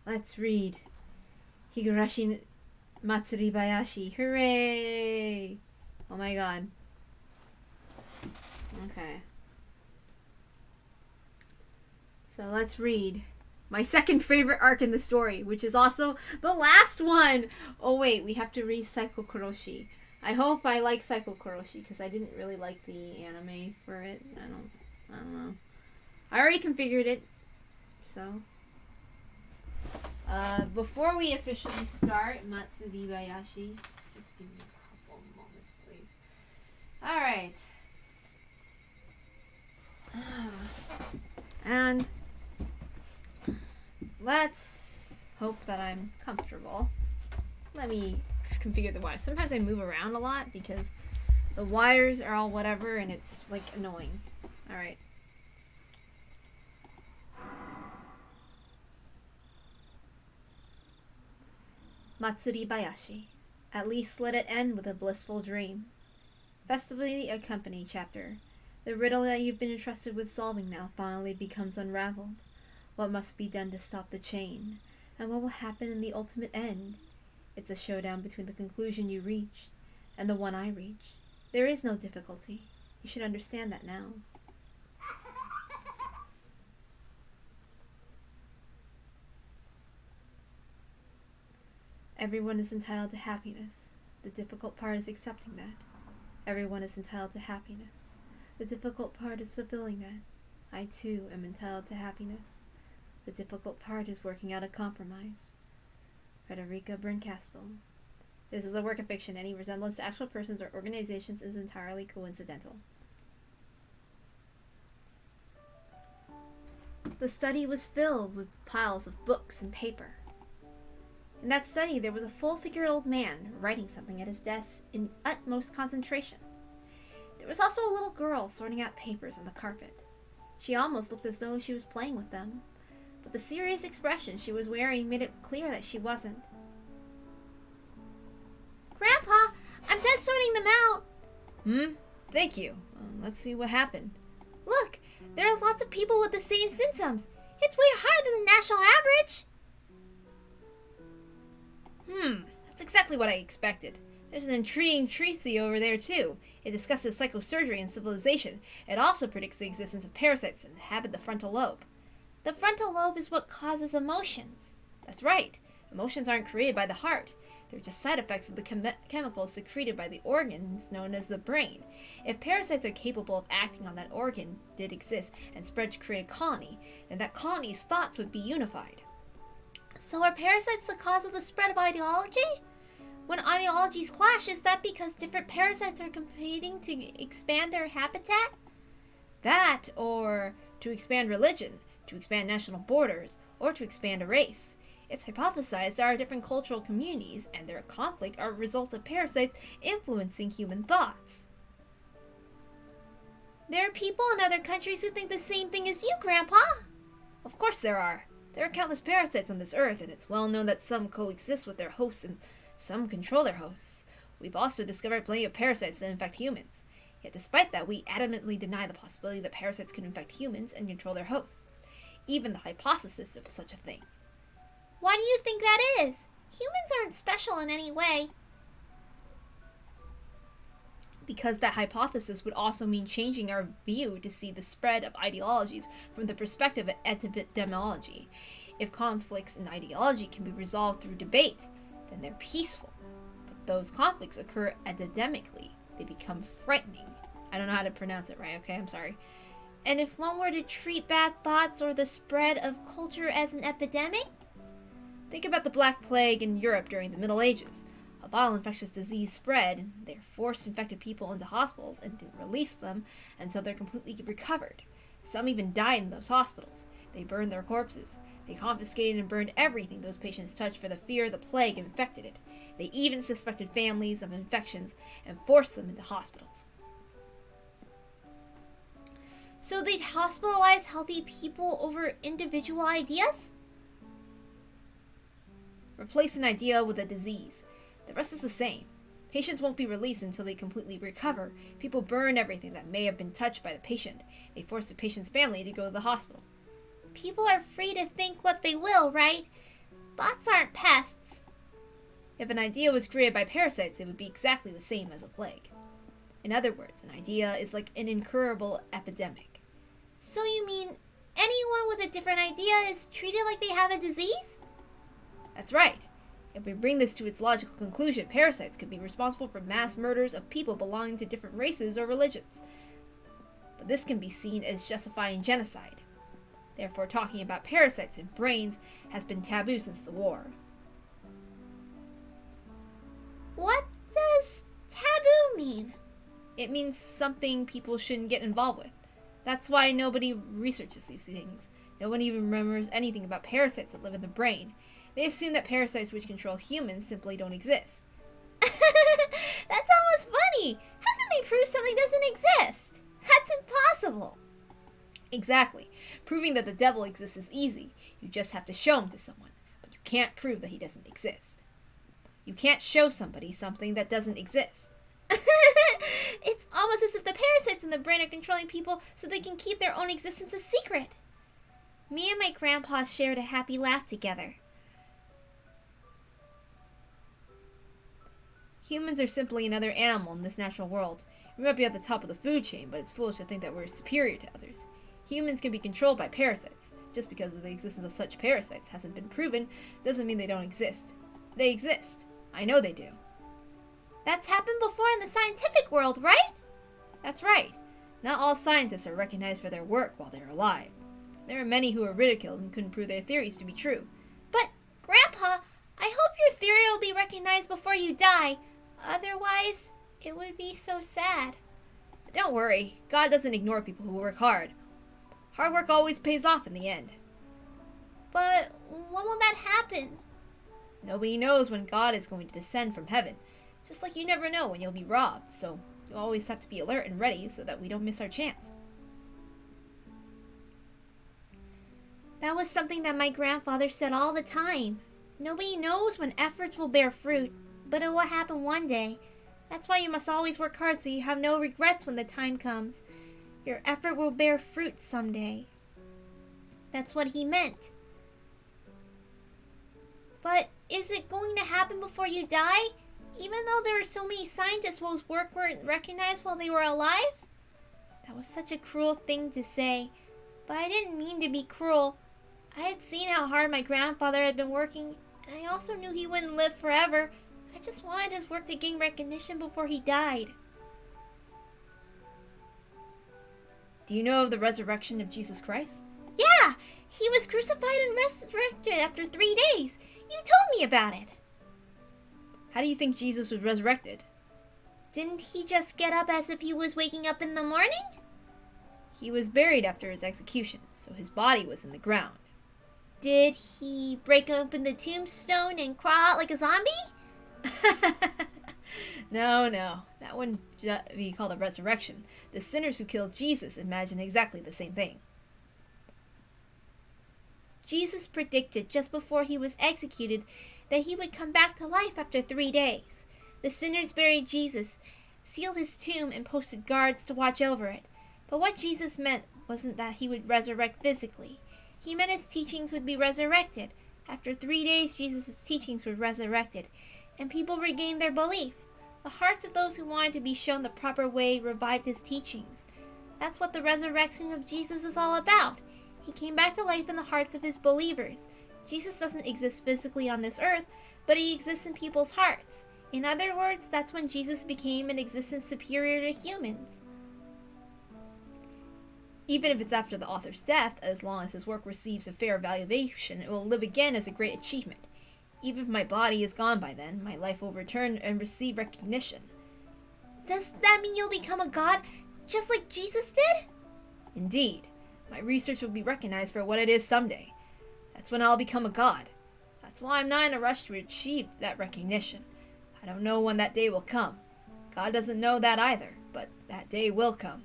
Let's read Higurashi Matsuribayashi. Hooray! Oh my god. Okay. So let's read my second favorite arc in the story, which is also the last one. Oh wait, we have to read Psycho Koroshi. I hope I like Psycho Koroshi because I didn't really like the anime for it. I don't know. I already configured it, so. Before we officially start, Matsuribayashi, just give me a couple moments, please. Alright. And let's hope that I'm comfortable. Let me configure the wires. Sometimes I move around a lot because the wires are all whatever and it's like annoying. Alright. Matsuribayashi. At least let it end with a blissful dream. Festively accompany chapter. The riddle that you've been entrusted with solving now finally becomes unraveled. What must be done to stop the chain? And what will happen in the ultimate end? It's a showdown between the conclusion you reached and the one I reached. There is no difficulty. You should understand that now. Everyone is entitled to happiness. The difficult part is accepting that. Everyone is entitled to happiness. The difficult part is fulfilling that. I too am entitled to happiness. The difficult part is working out a compromise. Frederica Berncastel. This is a work of fiction. Any resemblance to actual persons or organizations is entirely coincidental. The study was filled with piles of books and paper. In that study, there was a full-figured old man writing something at his desk in utmost concentration. There was also a little girl sorting out papers on the carpet. She almost looked as though she was playing with them, but the serious expression she was wearing made it clear that she wasn't. Grandpa, I'm done sorting them out. Thank you. Let's see what happened. Look, there are lots of people with the same symptoms. It's way higher than the national average. That's exactly what I expected. There's an intriguing treatise over there, too. It discusses psychosurgery and civilization. It also predicts the existence of parasites that inhabit the frontal lobe. The frontal lobe is what causes emotions. That's right. Emotions aren't created by the heart. They're just side effects of the chemicals secreted by the organs known as the brain. If parasites are capable of acting on that organ did exist and spread to create a colony, then that colony's thoughts would be unified. So are parasites the cause of the spread of ideology? When ideologies clash, is that because different parasites are competing to expand their habitat? That, or to expand religion, to expand national borders, or to expand a race. It's hypothesized there are different cultural communities, and their conflict are results of parasites influencing human thoughts. There are people in other countries who think the same thing as you, Grandpa. Of course there are. There are countless parasites on this earth, and it's well known that some coexist with their hosts and some control their hosts. We've also discovered plenty of parasites that infect humans. Yet despite that, we adamantly deny the possibility that parasites can infect humans and control their hosts. Even the hypothesis of such a thing. Why do you think that is? Humans aren't special in any way. Because that hypothesis would also mean changing our view to see the spread of ideologies from the perspective of epidemiology. If conflicts in ideology can be resolved through debate, then they're peaceful. But those conflicts occur epidemically. They become frightening. I don't know how to pronounce it right, okay? I'm sorry. And if one were to treat bad thoughts or the spread of culture as an epidemic? Think about the Black Plague in Europe during the Middle Ages. A viral infectious disease spread, and they forced infected people into hospitals and didn't release them until they're completely recovered. Some even died in those hospitals. They burned their corpses. They confiscated and burned everything those patients touched for the fear the plague infected it. They even suspected families of infections and forced them into hospitals. So they'd hospitalize healthy people over individual ideas? Replace an idea with a disease. The rest is the same. Patients won't be released until they completely recover. People burn everything that may have been touched by the patient. They force the patient's family to go to the hospital. People are free to think what they will, right? Bots aren't pests. If an idea was created by parasites, it would be exactly the same as a plague. In other words, an idea is like an incurable epidemic. So you mean anyone with a different idea is treated like they have a disease? That's right. If we bring this to its logical conclusion, parasites could be responsible for mass murders of people belonging to different races or religions. But this can be seen as justifying genocide. Therefore, talking about parasites in brains has been taboo since the war. What does taboo mean? It means something people shouldn't get involved with. That's why nobody researches these things. No one even remembers anything about parasites that live in the brain. They assume that parasites which control humans simply don't exist. That's almost funny. How can they prove something doesn't exist? That's impossible. Exactly. Proving that the devil exists is easy. You just have to show him to someone. But you can't prove that he doesn't exist. You can't show somebody something that doesn't exist. It's almost as if the parasites in the brain are controlling people so they can keep their own existence a secret. Me and my grandpa shared a happy laugh together. Humans are simply another animal in this natural world. We might be at the top of the food chain, but it's foolish to think that we're superior to others. Humans can be controlled by parasites. Just because the existence of such parasites hasn't been proven, doesn't mean they don't exist. They exist. I know they do. That's happened before in the scientific world, right? That's right. Not all scientists are recognized for their work while they're alive. There are many who are ridiculed and couldn't prove their theories to be true. But, Grandpa, I hope your theory will be recognized before you die. Otherwise, it would be so sad. But don't worry, God doesn't ignore people who work hard. Hard work always pays off in the end. But when will that happen? Nobody knows when God is going to descend from heaven. Just like you never know when you'll be robbed, so you always have to be alert and ready so that we don't miss our chance. That was something that my grandfather said all the time. Nobody knows when efforts will bear fruit, but it will happen one day. That's why you must always work hard so you have no regrets when the time comes. Your effort will bear fruit someday. That's what he meant. But is it going to happen before you die? Even though there are so many scientists whose work weren't recognized while they were alive? That was such a cruel thing to say. But I didn't mean to be cruel. I had seen how hard my grandfather had been working, and I also knew he wouldn't live forever. I just wanted his work to gain recognition before he died. Do you know of the resurrection of Jesus Christ? Yeah! He was crucified and resurrected after 3 days. You told me about it. How do you think Jesus was resurrected? Didn't he just get up as if he was waking up in the morning? He was buried after his execution, so his body was in the ground. Did he break open the tombstone and crawl out like a zombie? No, that wouldn't be called a resurrection. The sinners who killed Jesus imagined exactly the same thing. Jesus predicted just before he was executed that he would come back to life after 3 days. The sinners buried Jesus, sealed his tomb, and posted guards to watch over it. But what Jesus meant wasn't that he would resurrect physically. He meant his teachings would be resurrected. After 3 days, Jesus' teachings were resurrected, and people regained their belief. The hearts of those who wanted to be shown the proper way revived his teachings. That's what the resurrection of Jesus is all about. He came back to life in the hearts of his believers. Jesus doesn't exist physically on this earth, but he exists in people's hearts. In other words, that's when Jesus became an existence superior to humans. Even if it's after the author's death, as long as his work receives a fair evaluation, it will live again as a great achievement. Even if my body is gone by then, my life will return and receive recognition. Does that mean you'll become a god, just like Jesus did? Indeed. My research will be recognized for what it is someday. That's when I'll become a god. That's why I'm not in a rush to achieve that recognition. I don't know when that day will come. God doesn't know that either, but that day will come.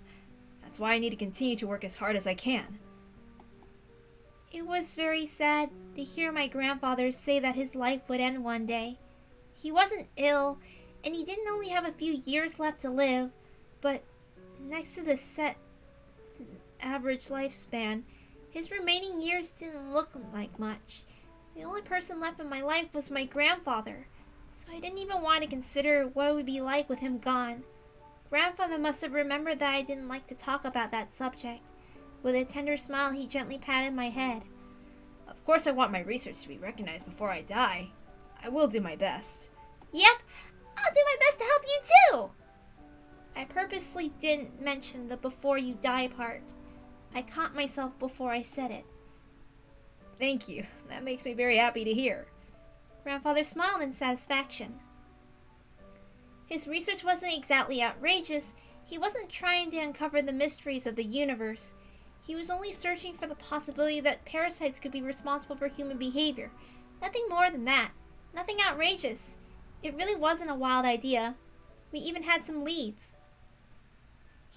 That's why I need to continue to work as hard as I can. It was very sad to hear my grandfather say that his life would end one day. He wasn't ill, and he didn't only have a few years left to live, but next to the set average lifespan, his remaining years didn't look like much. The only person left in my life was my grandfather, so I didn't even want to consider what it would be like with him gone. Grandfather must have remembered that I didn't like to talk about that subject. With a tender smile, he gently patted my head. Of course I want my research to be recognized before I die. I will do my best. Yep, I'll do my best to help you too! I purposely didn't mention the before you die part. I caught myself before I said it. Thank you. That makes me very happy to hear. Grandfather smiled in satisfaction. His research wasn't exactly outrageous. He wasn't trying to uncover the mysteries of the universe. He was only searching for the possibility that parasites could be responsible for human behavior. Nothing more than that. Nothing outrageous. It really wasn't a wild idea. We even had some leads.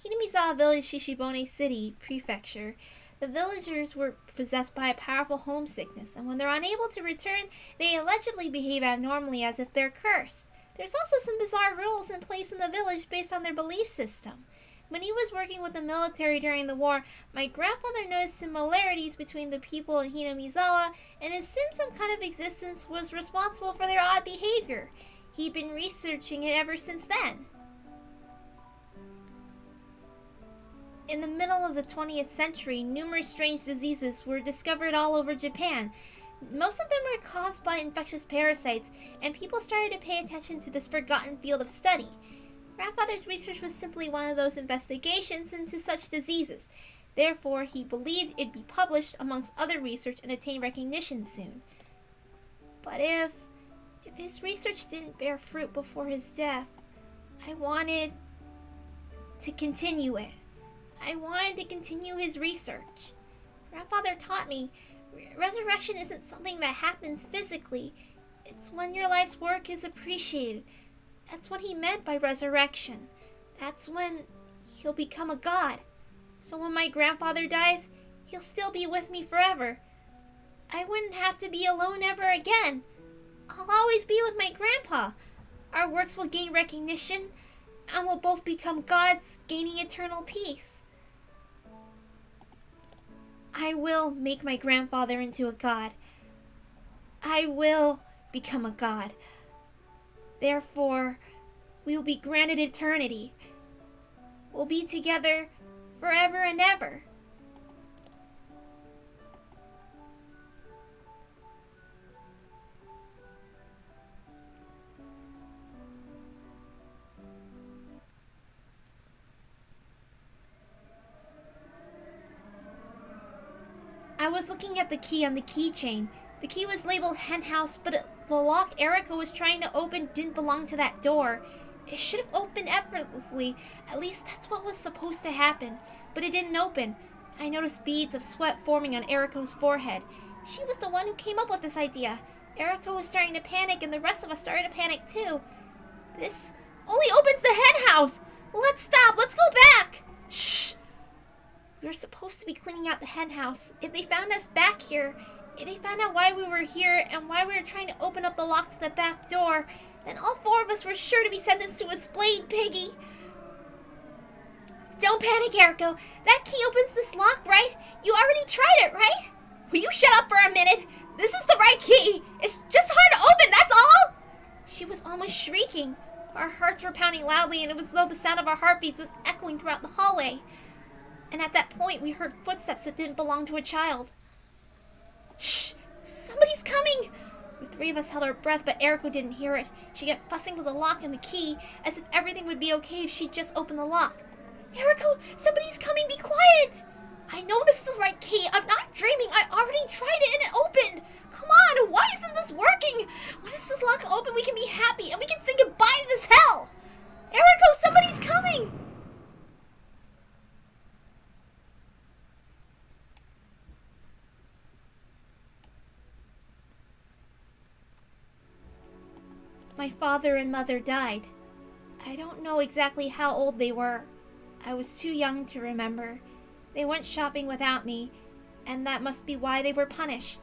Hinamizawa Village, Shishibone City, Prefecture. The villagers were possessed by a powerful homesickness, and when they're unable to return, they allegedly behave abnormally as if they're cursed. There's also some bizarre rules in place in the village based on their belief system. When he was working with the military during the war, my grandfather noticed similarities between the people in Hinamizawa and assumed some kind of existence was responsible for their odd behavior. He'd been researching it ever since then. In the middle of the 20th century, numerous strange diseases were discovered all over Japan. Most of them were caused by infectious parasites, and people started to pay attention to this forgotten field of study. Grandfather's research was simply one of those investigations into such diseases. Therefore, he believed it'd be published amongst other research and attain recognition soon. But if his research didn't bear fruit before his death, I wanted to continue it. I wanted to continue his research. Grandfather taught me resurrection isn't something that happens physically. It's when your life's work is appreciated. That's what he meant by resurrection. That's when he'll become a god. So when my grandfather dies, he'll still be with me forever. I wouldn't have to be alone ever again. I'll always be with my grandpa. Our works will gain recognition, and we'll both become gods, gaining eternal peace. I will make my grandfather into a god. I will become a god. Therefore, we will be granted eternity. We'll be together forever and ever. I was looking at the key on the keychain. The key was labeled hen house, but the lock Erica was trying to open didn't belong to that door. It should have opened effortlessly. At least that's what was supposed to happen. But it didn't open. I noticed beads of sweat forming on Erica's forehead. She was the one who came up with this idea. Erica was starting to panic, and the rest of us started to panic too. This only opens the hen house! Let's stop! Let's go back! Shh! We were supposed to be cleaning out the hen house. If they found us back here, if they found out why we were here and why we were trying to open up the lock to the back door, then all four of us were sure to be sentenced to a splayed piggy. Don't panic, Erico. That key opens this lock, right? You already tried it, right? Will you shut up for a minute? This is the right key. It's just hard to open, that's all. She was almost shrieking. Our hearts were pounding loudly, and it was as though the sound of our heartbeats was echoing throughout the hallway. And at that point, we heard footsteps that didn't belong to a child. Shh! Somebody's coming! The three of us held our breath, but Erico didn't hear it. She kept fussing with the lock and the key, as if everything would be okay if she'd just opened the lock. Erico, somebody's coming! Be quiet! I know this is the right key. I'm not dreaming. I already tried it and it opened. Come on, why isn't this working? When is this lock open, we can be happy and we can say goodbye to this hell! Erico, somebody's coming! My father and mother died. I don't know exactly how old they were. I was too young to remember. They went shopping without me, and that must be why they were punished.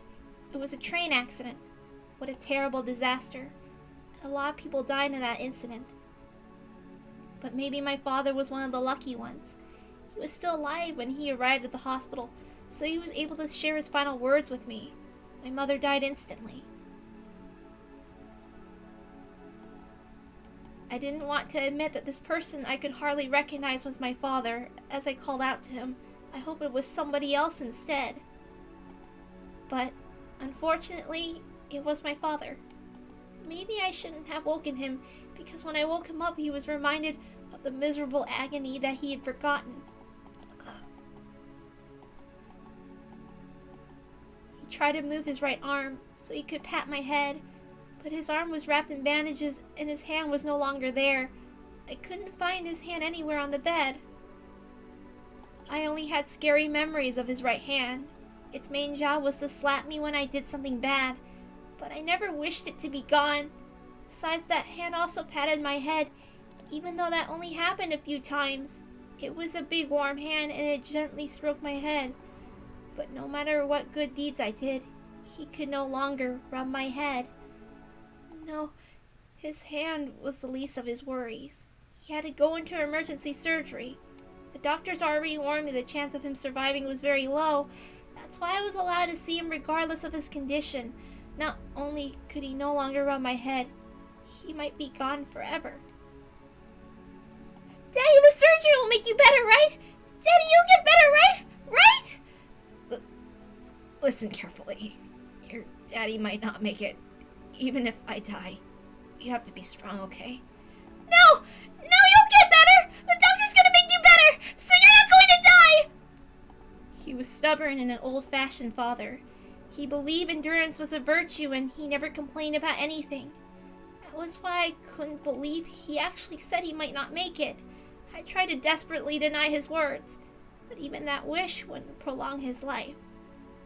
It was a train accident. What a terrible disaster. A lot of people died in that incident. But maybe my father was one of the lucky ones. He was still alive when he arrived at the hospital, so he was able to share his final words with me. My mother died instantly. I didn't want to admit that this person I could hardly recognize was my father. As I called out to him, I hope it was somebody else instead. But, unfortunately, it was my father. Maybe I shouldn't have woken him, because when I woke him up, he was reminded of the miserable agony that he had forgotten. He tried to move his right arm so he could pat my head, but his arm was wrapped in bandages and his hand was no longer there. I couldn't find his hand anywhere on the bed. I only had scary memories of his right hand. Its main job was to slap me when I did something bad, but I never wished it to be gone. Besides, that hand also patted my head, even though that only happened a few times. It was a big warm hand and it gently stroked my head. But no matter what good deeds I did, he could no longer rub my head. No, his hand was the least of his worries. He had to go into emergency surgery. The doctors already warned me the chance of him surviving was very low. That's why I was allowed to see him regardless of his condition. Not only could he no longer rub my head, he might be gone forever. Daddy, the surgery will make you better, right? Daddy, you'll get better, right? Right? Listen carefully. Your daddy might not make it, even if I die. You have to be strong, okay? No! No, you'll get better! The doctor's gonna make you better, so you're not going to die! He was stubborn and an old-fashioned father. He believed endurance was a virtue and he never complained about anything. That was why I couldn't believe he actually said he might not make it. I tried to desperately deny his words, but even that wish wouldn't prolong his life.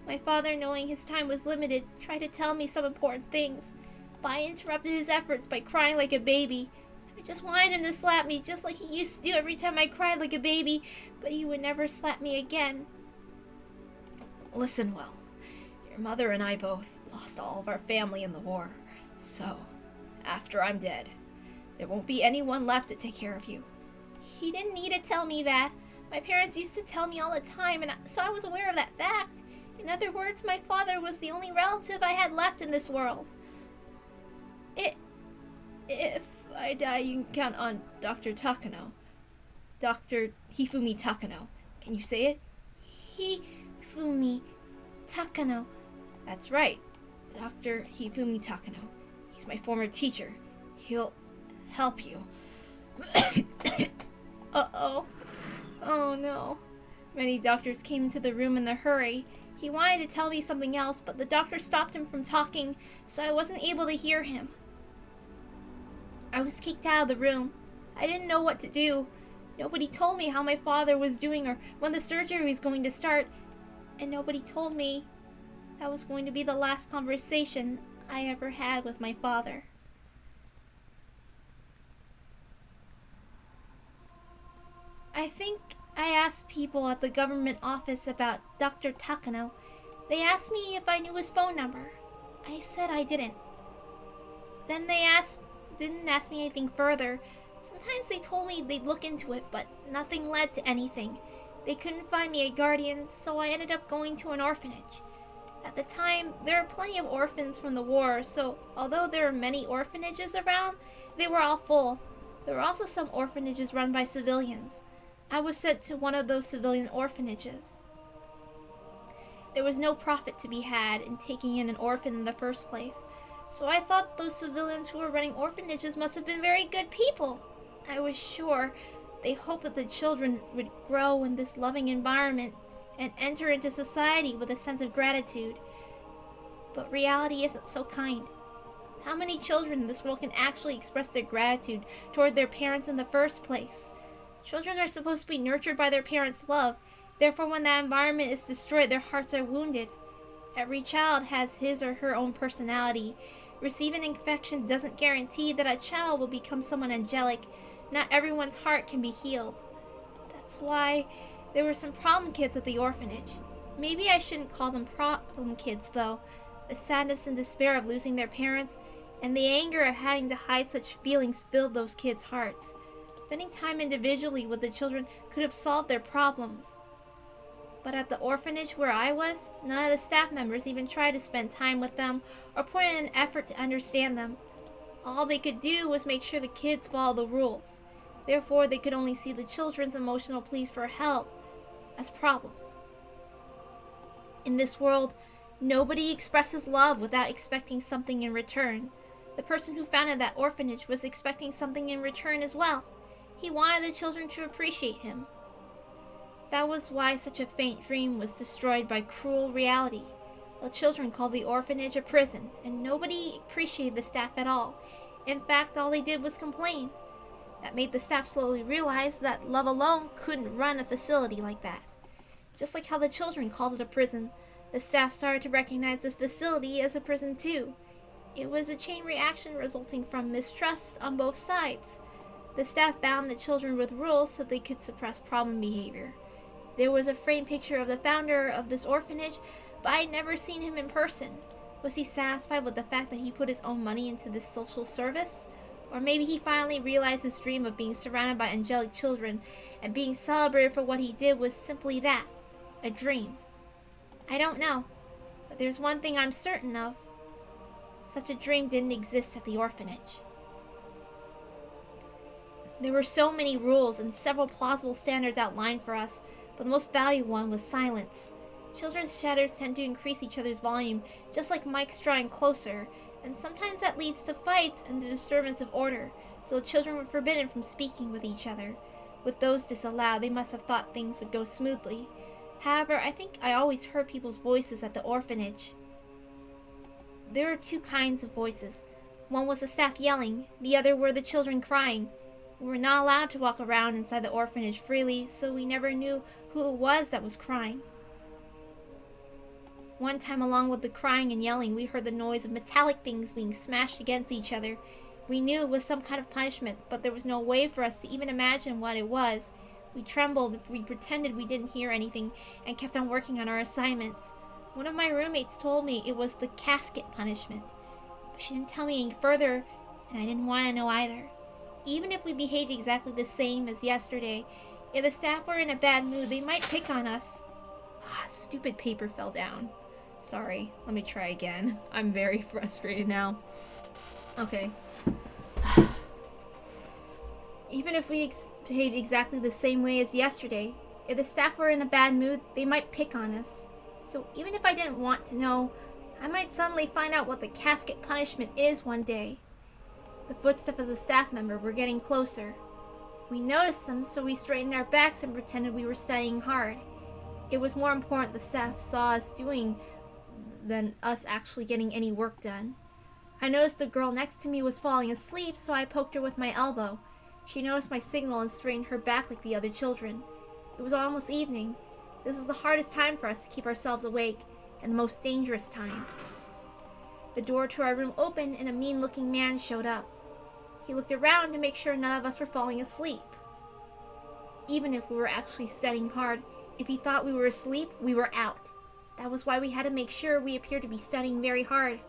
My father, knowing his time was limited, tried to tell me some important things, but I interrupted his efforts by crying like a baby. I just wanted him to slap me just like he used to do every time I cried like a baby, but he would never slap me again. Listen well. Your mother and I both lost all of our family in the war, so after I'm dead, there won't be anyone left to take care of you. He didn't need to tell me that. My parents used to tell me all the time, and so I was aware of that fact. In other words, my father was the only relative I had left in this world. If I die, you can count on Dr. Takano. Dr. Hifumi Takano. Can you say it? Hifumi Takano. That's right. Dr. Hifumi Takano. He's my former teacher. He'll help you. Uh-oh. Oh no. Many doctors came into the room in a hurry. He wanted to tell me something else, but the doctor stopped him from talking, so I wasn't able to hear him. I was kicked out of the room. I didn't know what to do. Nobody told me how my father was doing or when the surgery was going to start, and nobody told me that was going to be the last conversation I ever had with my father. I think I asked people at the government office about Dr. Takano. They asked me if I knew his phone number. I said I didn't. Then they didn't ask me anything further. Sometimes they told me they'd look into it, but nothing led to anything. They couldn't find me a guardian, so I ended up going to an orphanage. At the time, there were plenty of orphans from the war, so although there were many orphanages around, they were all full. There were also some orphanages run by civilians. I was sent to one of those civilian orphanages. There was no profit to be had in taking in an orphan in the first place, so I thought those civilians who were running orphanages must have been very good people. I was sure they hoped that the children would grow in this loving environment and enter into society with a sense of gratitude. But reality isn't so kind. How many children in this world can actually express their gratitude toward their parents in the first place? Children are supposed to be nurtured by their parents' love. Therefore, when that environment is destroyed, their hearts are wounded. Every child has his or her own personality. Receiving infection doesn't guarantee that a child will become someone angelic. Not everyone's heart can be healed. That's why there were some problem kids at the orphanage. Maybe I shouldn't call them problem kids, though. The sadness and despair of losing their parents and the anger of having to hide such feelings filled those kids' hearts. Spending time individually with the children could have solved their problems. But at the orphanage where I was, none of the staff members even tried to spend time with them or put in an effort to understand them. All they could do was make sure the kids followed the rules. Therefore, they could only see the children's emotional pleas for help as problems. In this world, nobody expresses love without expecting something in return. The person who founded that orphanage was expecting something in return as well. He wanted the children to appreciate him. That was why such a faint dream was destroyed by cruel reality. The children called the orphanage a prison, and nobody appreciated the staff at all. In fact, all they did was complain. That made the staff slowly realize that love alone couldn't run a facility like that. Just like how the children called it a prison, the staff started to recognize the facility as a prison too. It was a chain reaction resulting from mistrust on both sides. The staff bound the children with rules so they could suppress problem behavior. There was a framed picture of the founder of this orphanage, but I had never seen him in person. Was he satisfied with the fact that he put his own money into this social service? Or maybe he finally realized his dream of being surrounded by angelic children and being celebrated for what he did was simply that, a dream. I don't know, but there's one thing I'm certain of. Such a dream didn't exist at the orphanage. There were so many rules and several plausible standards outlined for us, but the most valued one was silence. Children's chatters tend to increase each other's volume, just like mics drawing closer, and sometimes that leads to fights and the disturbance of order, so children were forbidden from speaking with each other. With those disallowed, they must have thought things would go smoothly. However, I think I always heard people's voices at the orphanage. There are two kinds of voices. One was the staff yelling, the other were the children crying. We were not allowed to walk around inside the orphanage freely, so we never knew who it was that was crying. One time, along with the crying and yelling, we heard the noise of metallic things being smashed against each other. We knew it was some kind of punishment, but there was no way for us to even imagine what it was. We trembled, we pretended we didn't hear anything, and kept on working on our assignments. One of my roommates told me it was the casket punishment, but she didn't tell me any further, and I didn't want to know either. Even if we behaved exactly the same as yesterday, if the staff were in a bad mood, they might pick on us. Stupid paper fell down. Sorry, let me try again. I'm very frustrated now. Okay. Even if we behaved exactly the same way as yesterday, if the staff were in a bad mood, they might pick on us. So even if I didn't want to know, I might suddenly find out what the casket punishment is one day. The footsteps of the staff member were getting closer. We noticed them, so we straightened our backs and pretended we were studying hard. It was more important the staff saw us doing than us actually getting any work done. I noticed the girl next to me was falling asleep, so I poked her with my elbow. She noticed my signal and straightened her back like the other children. It was almost evening. This was the hardest time for us to keep ourselves awake, and the most dangerous time. The door to our room opened and a mean-looking man showed up. He looked around to make sure none of us were falling asleep. Even if we were actually studying hard, if he thought we were asleep, we were out. That was why we had to make sure we appeared to be studying very hard.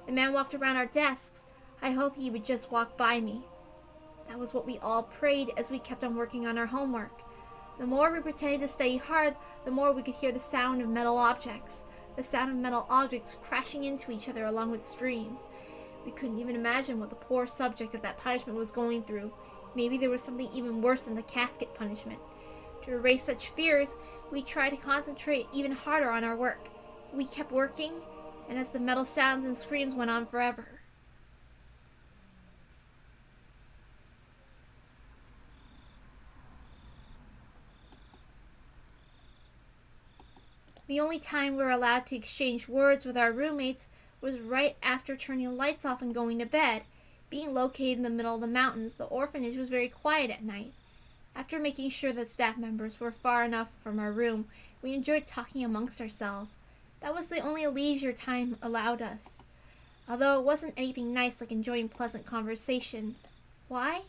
The man walked around our desks. I hoped he would just walk by me. That was what we all prayed as we kept on working on our homework. The more we pretended to study hard, the more we could hear the sound of metal objects. The sound of metal objects crashing into each other along with streams. We couldn't even imagine what the poor subject of that punishment was going through. Maybe there was something even worse than the casket punishment. To erase such fears, we tried to concentrate even harder on our work. We kept working, and as the metal sounds and screams went on forever. The only time we were allowed to exchange words with our roommates was right after turning the lights off and going to bed. Being located in the middle of the mountains, the orphanage was very quiet at night. After making sure that staff members were far enough from our room, we enjoyed talking amongst ourselves. That was the only leisure time allowed us, although it wasn't anything nice like enjoying pleasant conversation. Why?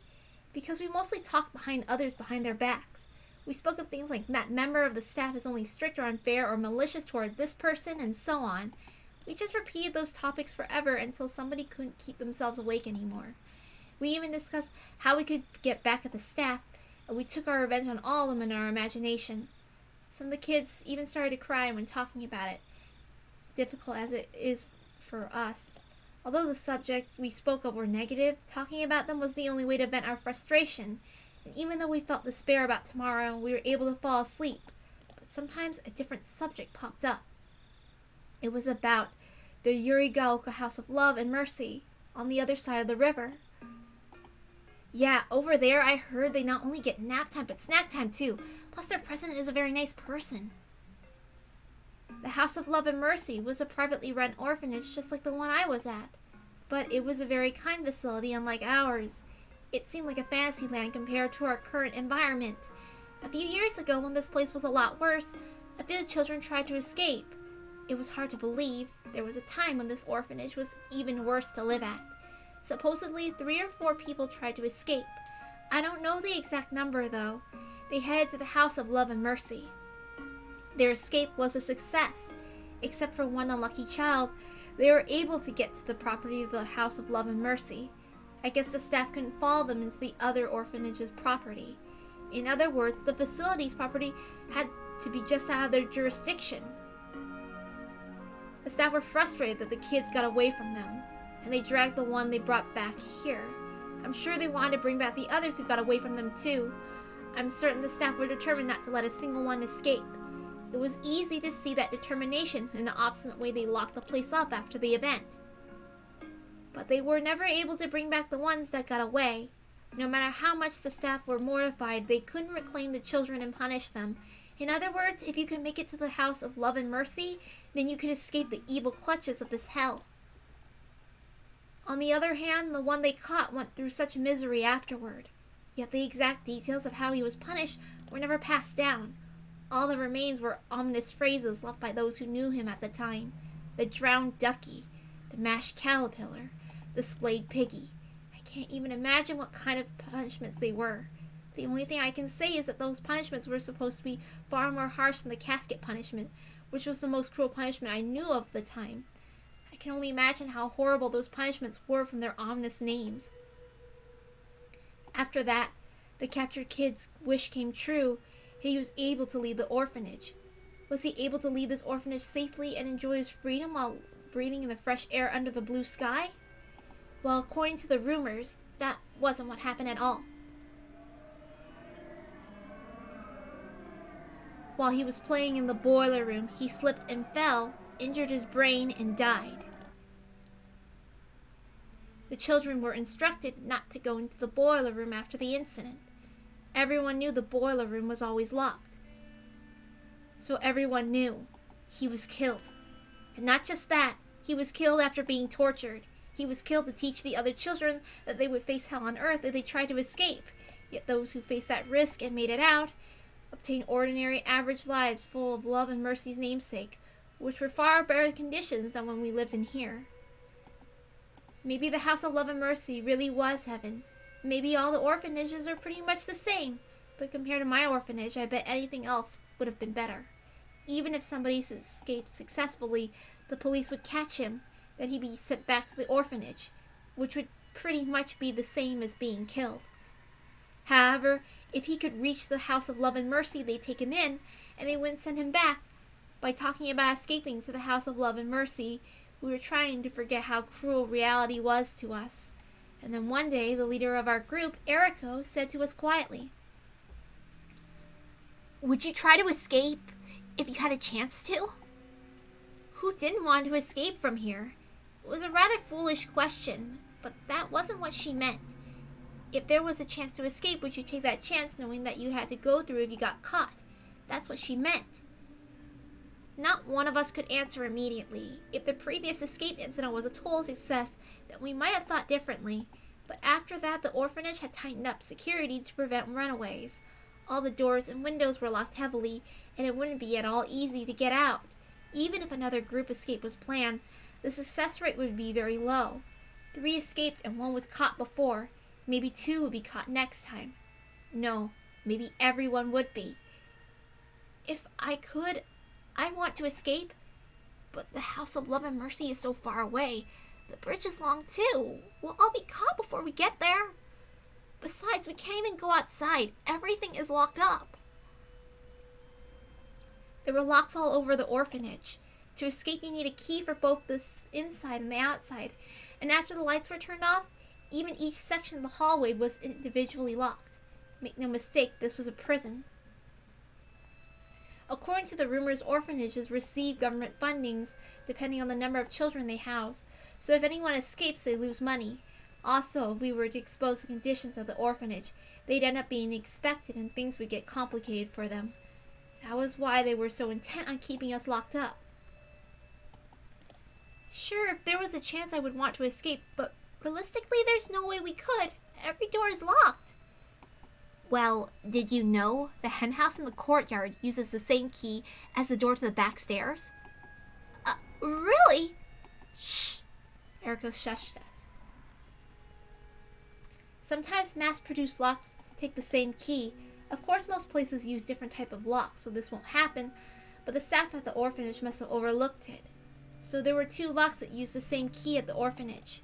Because we mostly talked behind others behind their backs. We spoke of things like that member of the staff is only strict or unfair or malicious toward this person, and so on. We just repeated those topics forever until somebody couldn't keep themselves awake anymore. We even discussed how we could get back at the staff, and we took our revenge on all of them in our imagination. Some of the kids even started to cry when talking about it, difficult as it is for us. Although the subjects we spoke of were negative, talking about them was the only way to vent our frustration, and even though we felt despair about tomorrow, we were able to fall asleep. But sometimes a different subject popped up. It was about the Yurigaoka House of Love and Mercy on the other side of the river. Yeah, over there I heard they not only get nap time, but snack time too. Plus their president is a very nice person. The House of Love and Mercy was a privately run orphanage just like the one I was at. But it was a very kind facility unlike ours. It seemed like a fantasy land compared to our current environment. A few years ago, when this place was a lot worse, a few children tried to escape. It was hard to believe. There was a time when this orphanage was even worse to live at. Supposedly, 3 or 4 people tried to escape. I don't know the exact number, though. They headed to the House of Love and Mercy. Their escape was a success. Except for one unlucky child, they were able to get to the property of the House of Love and Mercy. I guess the staff couldn't follow them into the other orphanage's property. In other words, the facility's property had to be just out of their jurisdiction. The staff were frustrated that the kids got away from them, and they dragged the one they brought back here. I'm sure they wanted to bring back the others who got away from them too. I'm certain the staff were determined not to let a single one escape. It was easy to see that determination in the obstinate way they locked the place up after the event. But they were never able to bring back the ones that got away. No matter how much the staff were mortified, they couldn't reclaim the children and punish them. In other words, if you could make it to the House of Love and Mercy, then you could escape the evil clutches of this hell. On the other hand, the one they caught went through such misery afterward. Yet the exact details of how he was punished were never passed down. All that remains were ominous phrases left by those who knew him at the time. The drowned ducky, the mashed caterpillar, the splayed piggy. I can't even imagine what kind of punishments they were. The only thing I can say is that those punishments were supposed to be far more harsh than the casket punishment, which was the most cruel punishment I knew of at the time. I can only imagine how horrible those punishments were from their ominous names. After that, the captured kid's wish came true. He was able to leave the orphanage. Was he able to leave this orphanage safely and enjoy his freedom while breathing in the fresh air under the blue sky? Well, according to the rumors, that wasn't what happened at all. While he was playing in the boiler room, he slipped and fell, injured his brain, and died. The children were instructed not to go into the boiler room after the incident. Everyone knew the boiler room was always locked. So everyone knew he was killed. And not just that, he was killed after being tortured. He was killed to teach the other children that they would face hell on earth if they tried to escape. Yet those who faced that risk and made it out obtained ordinary, average lives full of love and mercy's namesake, which were far better conditions than when we lived in here. Maybe the House of Love and Mercy really was heaven. Maybe all the orphanages are pretty much the same, but compared to my orphanage, I bet anything else would have been better. Even if somebody escaped successfully, the police would catch him, then he'd be sent back to the orphanage, which would pretty much be the same as being killed. However, if he could reach the House of Love and Mercy, they'd take him in, and they wouldn't send him back. By talking about escaping to the House of Love and Mercy, we were trying to forget how cruel reality was to us. And then one day, the leader of our group, Eriko, said to us quietly, "Would you try to escape if you had a chance to?" Who didn't want to escape from here? It was a rather foolish question, but that wasn't what she meant. If there was a chance to escape, would you take that chance knowing that you had to go through if you got caught? That's what she meant. Not one of us could answer immediately. If the previous escape incident was a total success, then we might have thought differently. But after that, the orphanage had tightened up security to prevent runaways. All the doors and windows were locked heavily, and it wouldn't be at all easy to get out. Even if another group escape was planned, the success rate would be very low. 3 escaped and 1 was caught before. Maybe 2 would be caught next time. No, maybe everyone would be. If I could, I want to escape, but the House of Love and Mercy is so far away. The bridge is long too. We'll all be caught before we get there. Besides, we can't even go outside. Everything is locked up. There were locks all over the orphanage. To escape, you need a key for both the inside and the outside. And after the lights were turned off, even each section of the hallway was individually locked. Make no mistake, this was a prison. According to the rumors, orphanages receive government fundings depending on the number of children they house. So if anyone escapes, they lose money. Also, if we were to expose the conditions of the orphanage, they'd end up being expected and things would get complicated for them. That was why they were so intent on keeping us locked up. Sure, if there was a chance I would want to escape, but realistically there's no way we could. Every door is locked. Well, did you know the henhouse in the courtyard uses the same key as the door to the back stairs? Really? Shh. Eriko shushed us. Sometimes mass-produced locks take the same key. Of course, most places use different type of locks, so this won't happen, but the staff at the orphanage must have overlooked it. So there were 2 locks that used the same key at the orphanage.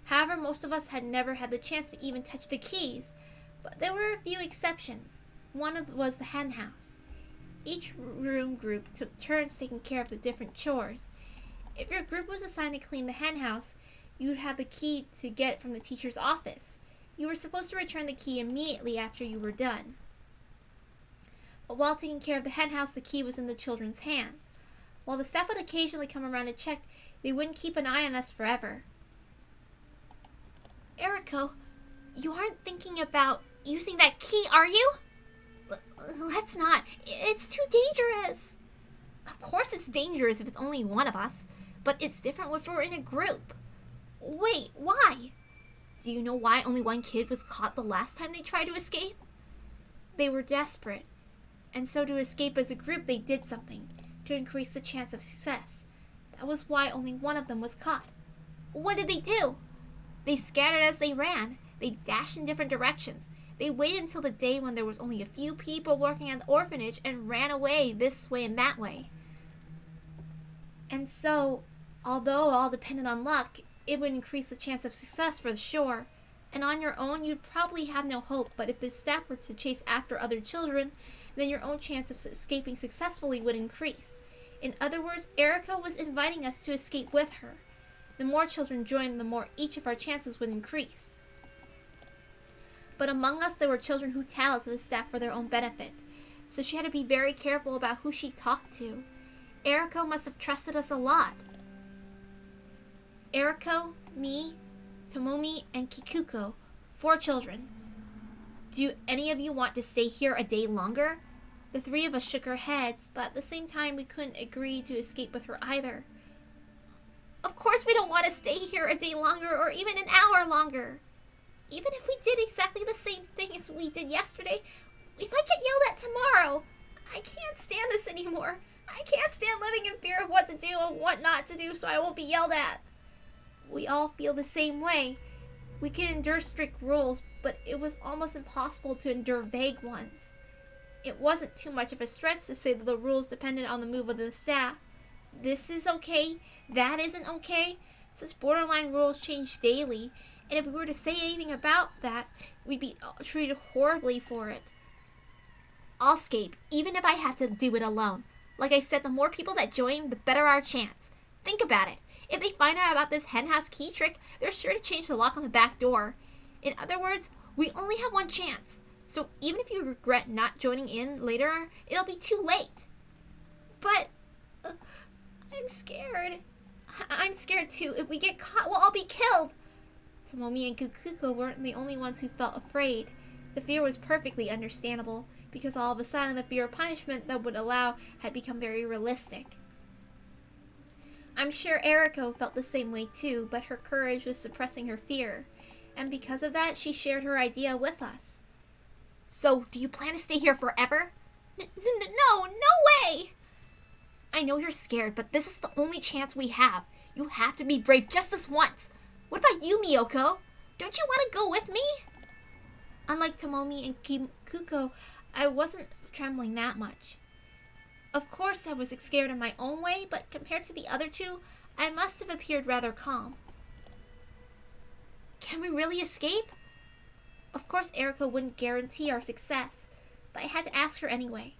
However, most of us had never had the chance to even touch the keys, but there were a few exceptions. One of was the henhouse. Each room group took turns taking care of the different chores. If your group was assigned to clean the henhouse, you would have the key to get it from the teacher's office. You were supposed to return the key immediately after you were done. But while taking care of the henhouse, the key was in the children's hands. While the staff would occasionally come around to check, they wouldn't keep an eye on us forever. Eriko, you aren't thinking about using that key, are you? Let's not. It's too dangerous. Of course it's dangerous if it's only one of us, but it's different if we're in a group. Wait, why? Do you know why only one kid was caught the last time they tried to escape? They were desperate, and so to escape as a group they did something to increase the chance of success. That was why only one of them was caught. What did they do? They scattered as they ran. They dashed in different directions. They waited until the day when there was only a few people working at the orphanage and ran away this way and that way. And so, although all depended on luck, it would increase the chance of success for sure. And on your own, you'd probably have no hope, but if the staff were to chase after other children, then your own chance of escaping successfully would increase. In other words, Eriko was inviting us to escape with her. The more children joined, the more each of our chances would increase. But among us, there were children who tattled to the staff for their own benefit, so she had to be very careful about who she talked to. Eriko must have trusted us a lot. Eriko, me, Tomomi, and Kikuko, 4 children. Do any of you want to stay here a day longer? The 3 of us shook our heads, but at the same time we couldn't agree to escape with her either. Of course we don't want to stay here a day longer or even an hour longer. Even if we did exactly the same thing as we did yesterday, we might get yelled at tomorrow. I can't stand this anymore. I can't stand living in fear of what to do and what not to do so I won't be yelled at. We all feel the same way. We can endure strict rules, but it was almost impossible to endure vague ones. It wasn't too much of a stretch to say that the rules depended on the move of the staff. This is okay, that isn't okay. Such borderline rules change daily, and if we were to say anything about that, we'd be treated horribly for it. I'll escape, even if I have to do it alone. Like I said, the more people that join, the better our chance. Think about it. If they find out about this henhouse key trick, they're sure to change the lock on the back door. In other words, we only have one chance. So even if you regret not joining in later, it'll be too late. But I'm scared. I'm scared too. If we get caught, we'll all be killed. Tomomi and Kikuko weren't the only ones who felt afraid. The fear was perfectly understandable, because all of a sudden the fear of punishment that would allow had become very realistic. I'm sure Eriko felt the same way too, but her courage was suppressing her fear, and because of that, she shared her idea with us. So, do you plan to stay here forever? No way! I know you're scared, but this is the only chance we have. You have to be brave just this once. What about you, Miyoko? Don't you want to go with me? Unlike Tomomi and Kikuko, I wasn't trembling that much. Of course, I was scared in my own way, but compared to the other 2, I must have appeared rather calm. Can we really escape? Of course, Eriko wouldn't guarantee our success, but I had to ask her anyway.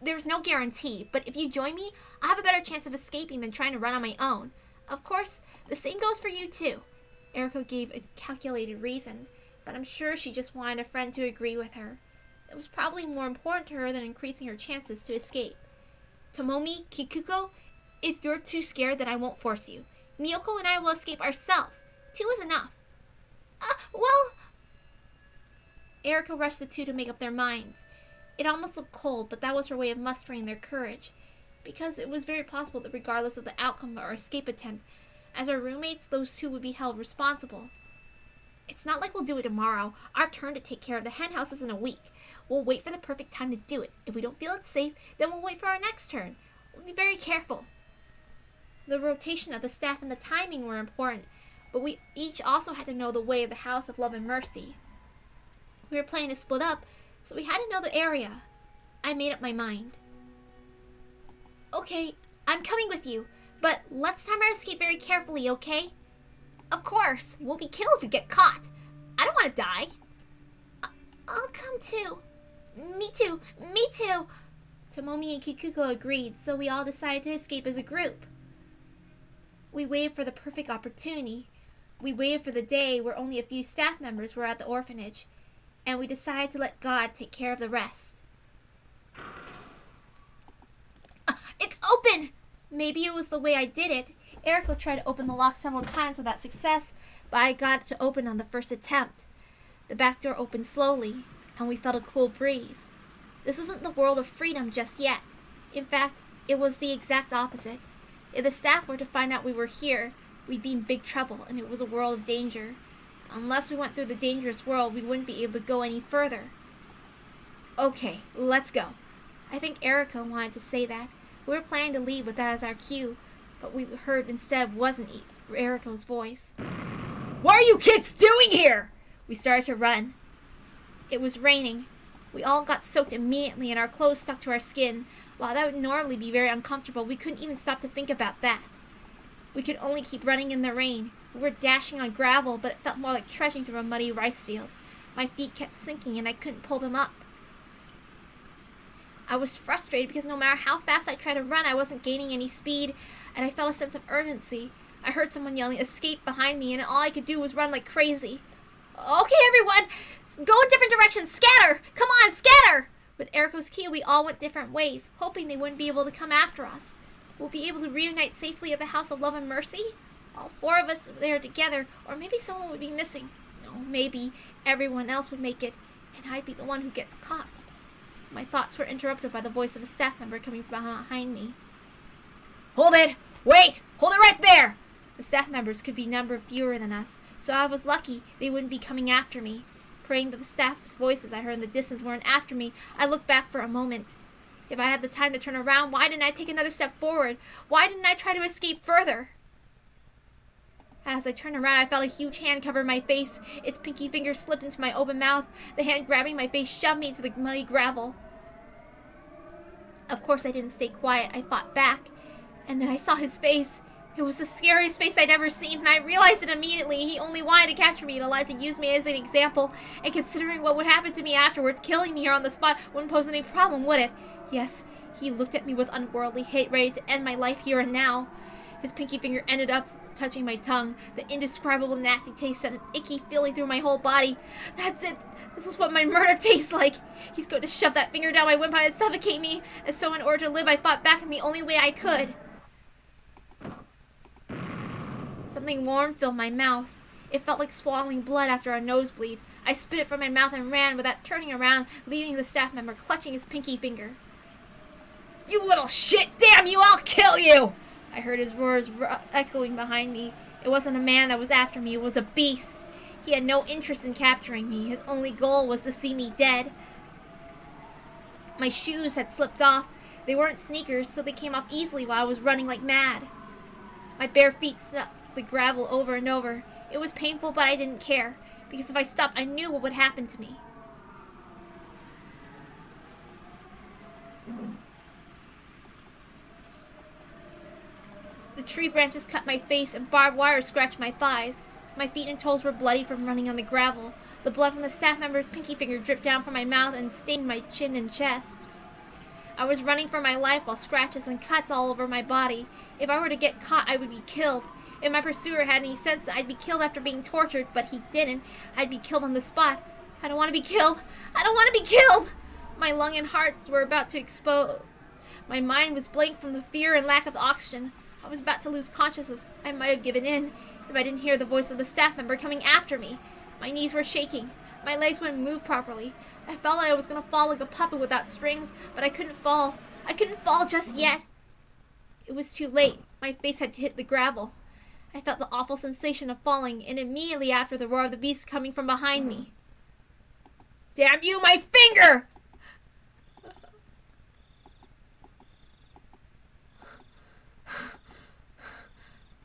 There's no guarantee, but if you join me, I'll have a better chance of escaping than trying to run on my own. Of course, the same goes for you too. Eriko gave a calculated reason, but I'm sure she just wanted a friend to agree with her. It was probably more important to her than increasing her chances to escape. Tomomi, Kikuko, if you're too scared, then I won't force you. Miyoko and I will escape ourselves. 2 is enough. Well... Eriko rushed the 2 to make up their minds. It almost looked cold, but that was her way of mustering their courage, because it was very possible that regardless of the outcome of our escape attempt, as our roommates, those 2 would be held responsible. It's not like we'll do it tomorrow. Our turn to take care of the hen house is in a week. We'll wait for the perfect time to do it. If we don't feel it's safe, then we'll wait for our next turn. We'll be very careful. The rotation of the staff and the timing were important, but we each also had to know the way of the House of Love and Mercy. We were planning to split up, so we had to know the area. I made up my mind. Okay, I'm coming with you, but let's time our escape very carefully, okay? Of course, we'll be killed if we get caught. I don't want to die. I'll come too. Me too, me too. Tomomi and Kikuko agreed, so we all decided to escape as a group. We waited for the perfect opportunity. We waited for the day where only a few staff members were at the orphanage, and we decided to let God take care of the rest. It's open! Maybe it was the way I did it. Eriko tried to open the lock several times without success, but I got it to open on the first attempt. The back door opened slowly, and we felt a cool breeze. This isn't the world of freedom just yet. In fact, it was the exact opposite. If the staff were to find out we were here, we'd be in big trouble, and it was a world of danger. Unless we went through the dangerous world, we wouldn't be able to go any further. Okay, let's go. I think Eriko wanted to say that. We were planning to leave with that as our cue, but we heard instead wasn't Eriko's voice. What are you kids doing here? We started to run. It was raining. We all got soaked immediately and our clothes stuck to our skin. While that would normally be very uncomfortable, we couldn't even stop to think about that. We could only keep running in the rain. We were dashing on gravel, but it felt more like trudging through a muddy rice field. My feet kept sinking and I couldn't pull them up. I was frustrated because no matter how fast I tried to run, I wasn't gaining any speed, and I felt a sense of urgency. I heard someone yelling, "Escape," behind me, and all I could do was run like crazy. Okay, everyone! Go in different directions! Scatter! Come on, scatter! With Eriko's cue, we all went different ways, hoping they wouldn't be able to come after us. We'll be able to reunite safely at the House of Love and Mercy? All 4 of us there together, or maybe someone would be missing. No, maybe everyone else would make it, and I'd be the one who gets caught. My thoughts were interrupted by the voice of a staff member coming from behind me. Hold it! Wait! Hold it right there! The staff members could be numbered fewer than us, so I was lucky they wouldn't be coming after me. Praying that the staff's voices I heard in the distance weren't after me, I looked back for a moment. If I had the time to turn around, why didn't I take another step forward? Why didn't I try to escape further? As I turned around, I felt a huge hand cover my face. Its pinky finger slipped into my open mouth. The hand grabbing my face shoved me into the muddy gravel. Of course, I didn't stay quiet. I fought back. And then I saw his face. It was the scariest face I'd ever seen, and I realized it immediately. He only wanted to capture me and allowed to use me as an example. And considering what would happen to me afterwards, killing me here on the spot wouldn't pose any problem, would it? Yes, he looked at me with unworldly hate, ready to end my life here and now. His pinky finger ended up touching my tongue. The indescribable nasty taste sent an icky feeling through my whole body. That's it. This is what my murder tastes like. He's going to shove that finger down my windpipe and suffocate me. And so in order to live, I fought back in the only way I could. Something warm filled my mouth. It felt like swallowing blood after a nosebleed. I spit it from my mouth and ran without turning around, leaving the staff member clutching his pinky finger. You little shit! Damn you! I'll kill you! I heard his roars echoing behind me. It wasn't a man that was after me, it was a beast. He had no interest in capturing me. His only goal was to see me dead. My shoes had slipped off. They weren't sneakers, so they came off easily while I was running like mad. My bare feet snuffed the gravel over and over. It was painful, but I didn't care, because if I stopped, I knew what would happen to me. The tree branches cut my face and barbed wire scratched my thighs. My feet and toes were bloody from running on the gravel. The blood from the staff member's pinky finger dripped down from my mouth and stained my chin and chest. I was running for my life while scratches and cuts all over my body. If I were to get caught, I would be killed. If my pursuer had any sense, I'd be killed after being tortured, but he didn't. I'd be killed on the spot. I don't want to be killed. I don't want to be killed! My lung and hearts were about to explode. My mind was blank from the fear and lack of oxygen. I was about to lose consciousness. I might have given in if I didn't hear the voice of the staff member coming after me. My knees were shaking. My legs wouldn't move properly. I felt like I was going to fall like a puppet without springs, but I couldn't fall. I couldn't fall just yet. It was too late. My face had hit the gravel. I felt the awful sensation of falling, and immediately after the roar of the beast coming from behind me. Damn you, my finger!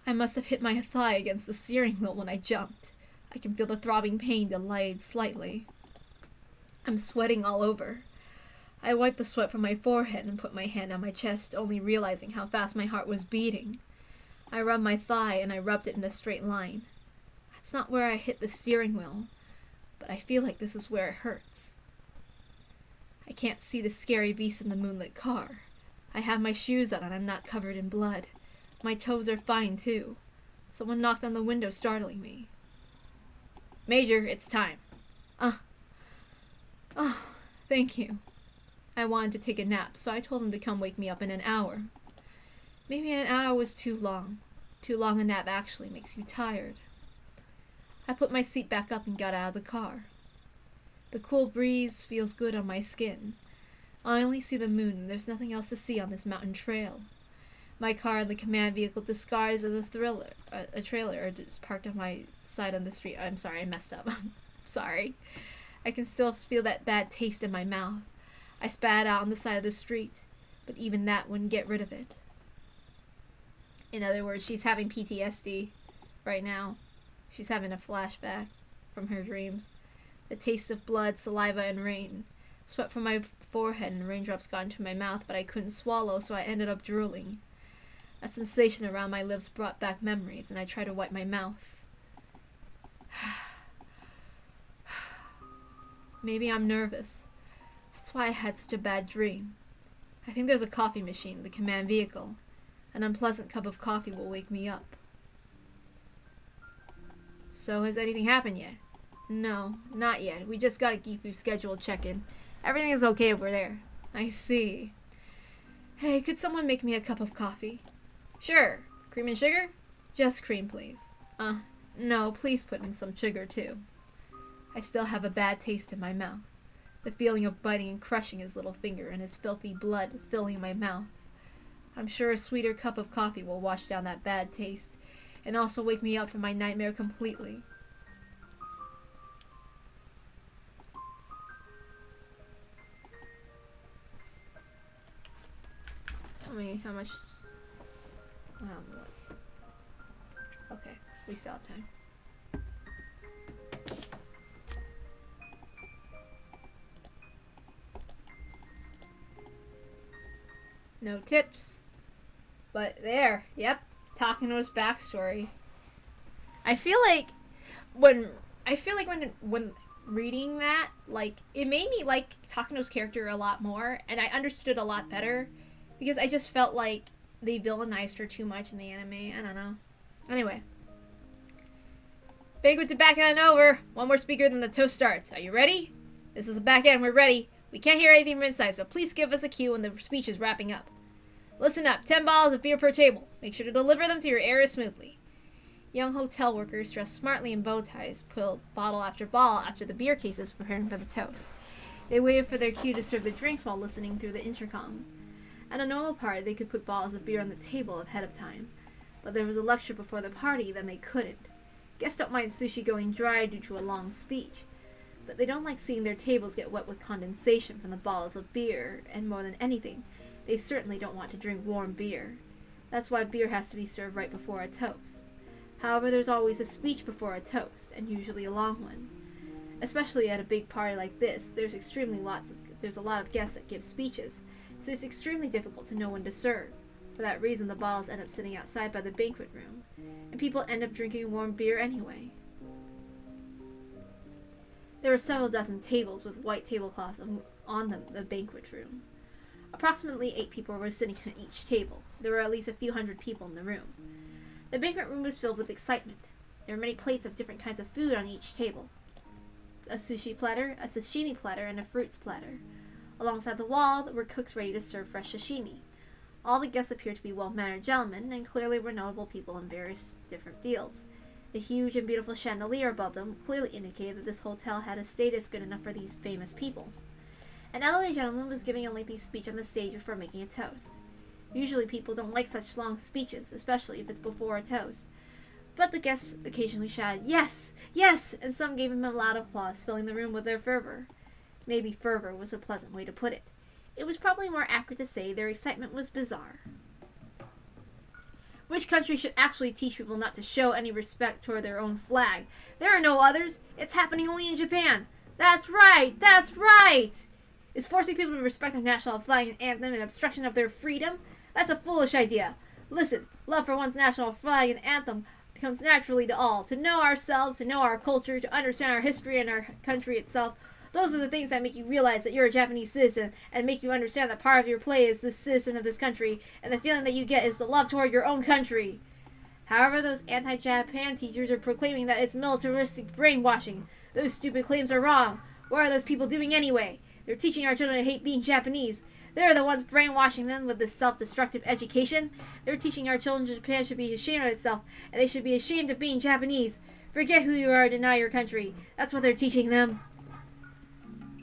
I must have hit my thigh against the steering wheel when I jumped. I can feel the throbbing pain delayed slightly. I'm sweating all over. I wiped the sweat from my forehead and put my hand on my chest, only realizing how fast my heart was beating. I rubbed my thigh and I rubbed it in a straight line. That's not where I hit the steering wheel, but I feel like this is where it hurts. I can't see the scary beast in the moonlit car. I have my shoes on and I'm not covered in blood. My toes are fine too. Someone knocked on the window, startling me. Major, it's time. Oh, thank you. I wanted to take a nap, so I told him to come wake me up in an hour. Maybe an hour was too long. Too long a nap actually makes you tired. I put my seat back up and got out of the car. The cool breeze feels good on my skin. I only see the moon, and there's nothing else to see on this mountain trail. My car and the command vehicle disguised as a trailer are just parked on my side on the street. I'm sorry, I messed up. Sorry. I can still feel that bad taste in my mouth. I spat out on the side of the street, but even that wouldn't get rid of it. In other words, she's having PTSD right now. She's having a flashback from her dreams. The taste of blood, saliva, and rain. Sweat from my forehead and raindrops got into my mouth, but I couldn't swallow, so I ended up drooling. That sensation around my lips brought back memories, and I tried to wipe my mouth. Maybe I'm nervous. That's why I had such a bad dream. I think there's a coffee machine in the command vehicle. An unpleasant cup of coffee will wake me up. So, has anything happened yet? No, not yet. We just got a Gifu scheduled check-in. Everything is okay over there. I see. Hey, could someone make me a cup of coffee? Sure. Cream and sugar? Just cream, please. No, please put in some sugar, too. I still have a bad taste in my mouth. The feeling of biting and crushing his little finger and his filthy blood filling my mouth. I'm sure a sweeter cup of coffee will wash down that bad taste and also wake me up from my nightmare completely. How much? What? Okay, we still have time. No tips. But there, yep, Takano's backstory. I feel like when reading that, like, it made me like Takano's character a lot more, and I understood it a lot better, because I just felt like they villainized her too much in the anime. I don't know. Anyway. Banquet to back end over. One more speaker, then the toast starts. Are you ready? This is the back end. We're ready. We can't hear anything from inside, so please give us a cue when the speech is wrapping up. Listen up. 10 bottles of beer per table. Make sure to deliver them to your area smoothly. Young hotel workers dressed smartly in bow ties pulled bottle after bottle after the beer cases preparing for the toast. They waited for their cue to serve the drinks while listening through the intercom. At a normal party, they could put bottles of beer on the table ahead of time, but there was a lecture before the party, then they couldn't. Guests don't mind sushi going dry due to a long speech, but they don't like seeing their tables get wet with condensation from the bottles of beer, and more than anything, they certainly don't want to drink warm beer. That's why beer has to be served right before a toast. However, there's always a speech before a toast, and usually a long one. Especially at a big party like this, there's a lot of guests that give speeches, so it's extremely difficult to know when to serve. For that reason, the bottles end up sitting outside by the banquet room, and people end up drinking warm beer anyway. There were several dozen tables with white tablecloths on the banquet room. Approximately 8 people were sitting at each table. There were at least a few hundred people in the room. The banquet room was filled with excitement. There were many plates of different kinds of food on each table. A sushi platter, a sashimi platter, and a fruits platter. Alongside the wall were cooks ready to serve fresh sashimi. All the guests appeared to be well-mannered gentlemen, and clearly were notable people in various different fields. The huge and beautiful chandelier above them clearly indicated that this hotel had a status good enough for these famous people. An elderly gentleman was giving a lengthy speech on the stage before making a toast. Usually people don't like such long speeches, especially if it's before a toast. But the guests occasionally shouted, "Yes! Yes!" and some gave him a loud applause, filling the room with their fervor. Maybe fervor was a pleasant way to put it. It was probably more accurate to say their excitement was bizarre. Which country should actually teach people not to show any respect toward their own flag? There are no others. It's happening only in Japan. That's right! That's right! Is forcing people to respect their national flag and anthem an obstruction of their freedom? That's a foolish idea. Listen, love for one's national flag and anthem comes naturally to all. To know ourselves, to know our culture, to understand our history and our country itself. Those are the things that make you realize that you're a Japanese citizen and make you understand that part of your play is the citizen of this country, and the feeling that you get is the love toward your own country. However, those anti-Japan teachers are proclaiming that it's militaristic brainwashing. Those stupid claims are wrong. What are those people doing anyway? They're teaching our children to hate being Japanese. They're the ones brainwashing them with this self-destructive education. They're teaching our children Japan should be ashamed of itself, and they should be ashamed of being Japanese. Forget who you are and deny your country. That's what they're teaching them.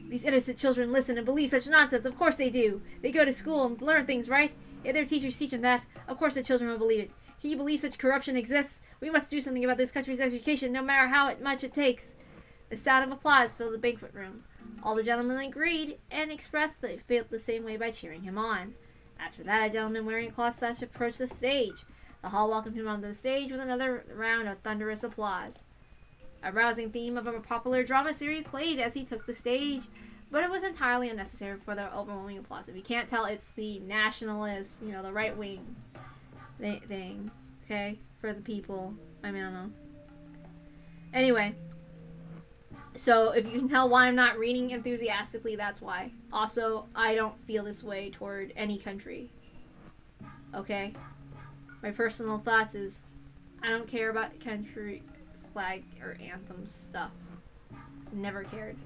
These innocent children listen and believe such nonsense. Of course they do. They go to school and learn things, right? If their teachers teach them that, of course the children will believe it. Can you believe such corruption exists? We must do something about this country's education, no matter how much it takes. The sound of applause filled the banquet room. All the gentlemen agreed and expressed they felt the same way by cheering him on. After that, a gentleman wearing a cloth sash approached the stage. The hall welcomed him onto the stage with another round of thunderous applause. A rousing theme of a popular drama series played as he took the stage, but it was entirely unnecessary for the overwhelming applause. If you can't tell, it's the nationalist, the right-wing thing, okay, for the people. I mean, I don't know. Anyway, so if you can tell why I'm not reading enthusiastically, that's why. Also, I don't feel this way toward any country, okay? My personal thoughts is, I don't care about country flag or anthem stuff. Never cared.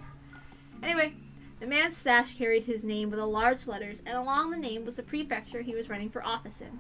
Anyway, the man's sash carried his name with large letters, and along the name was the prefecture he was running for office in.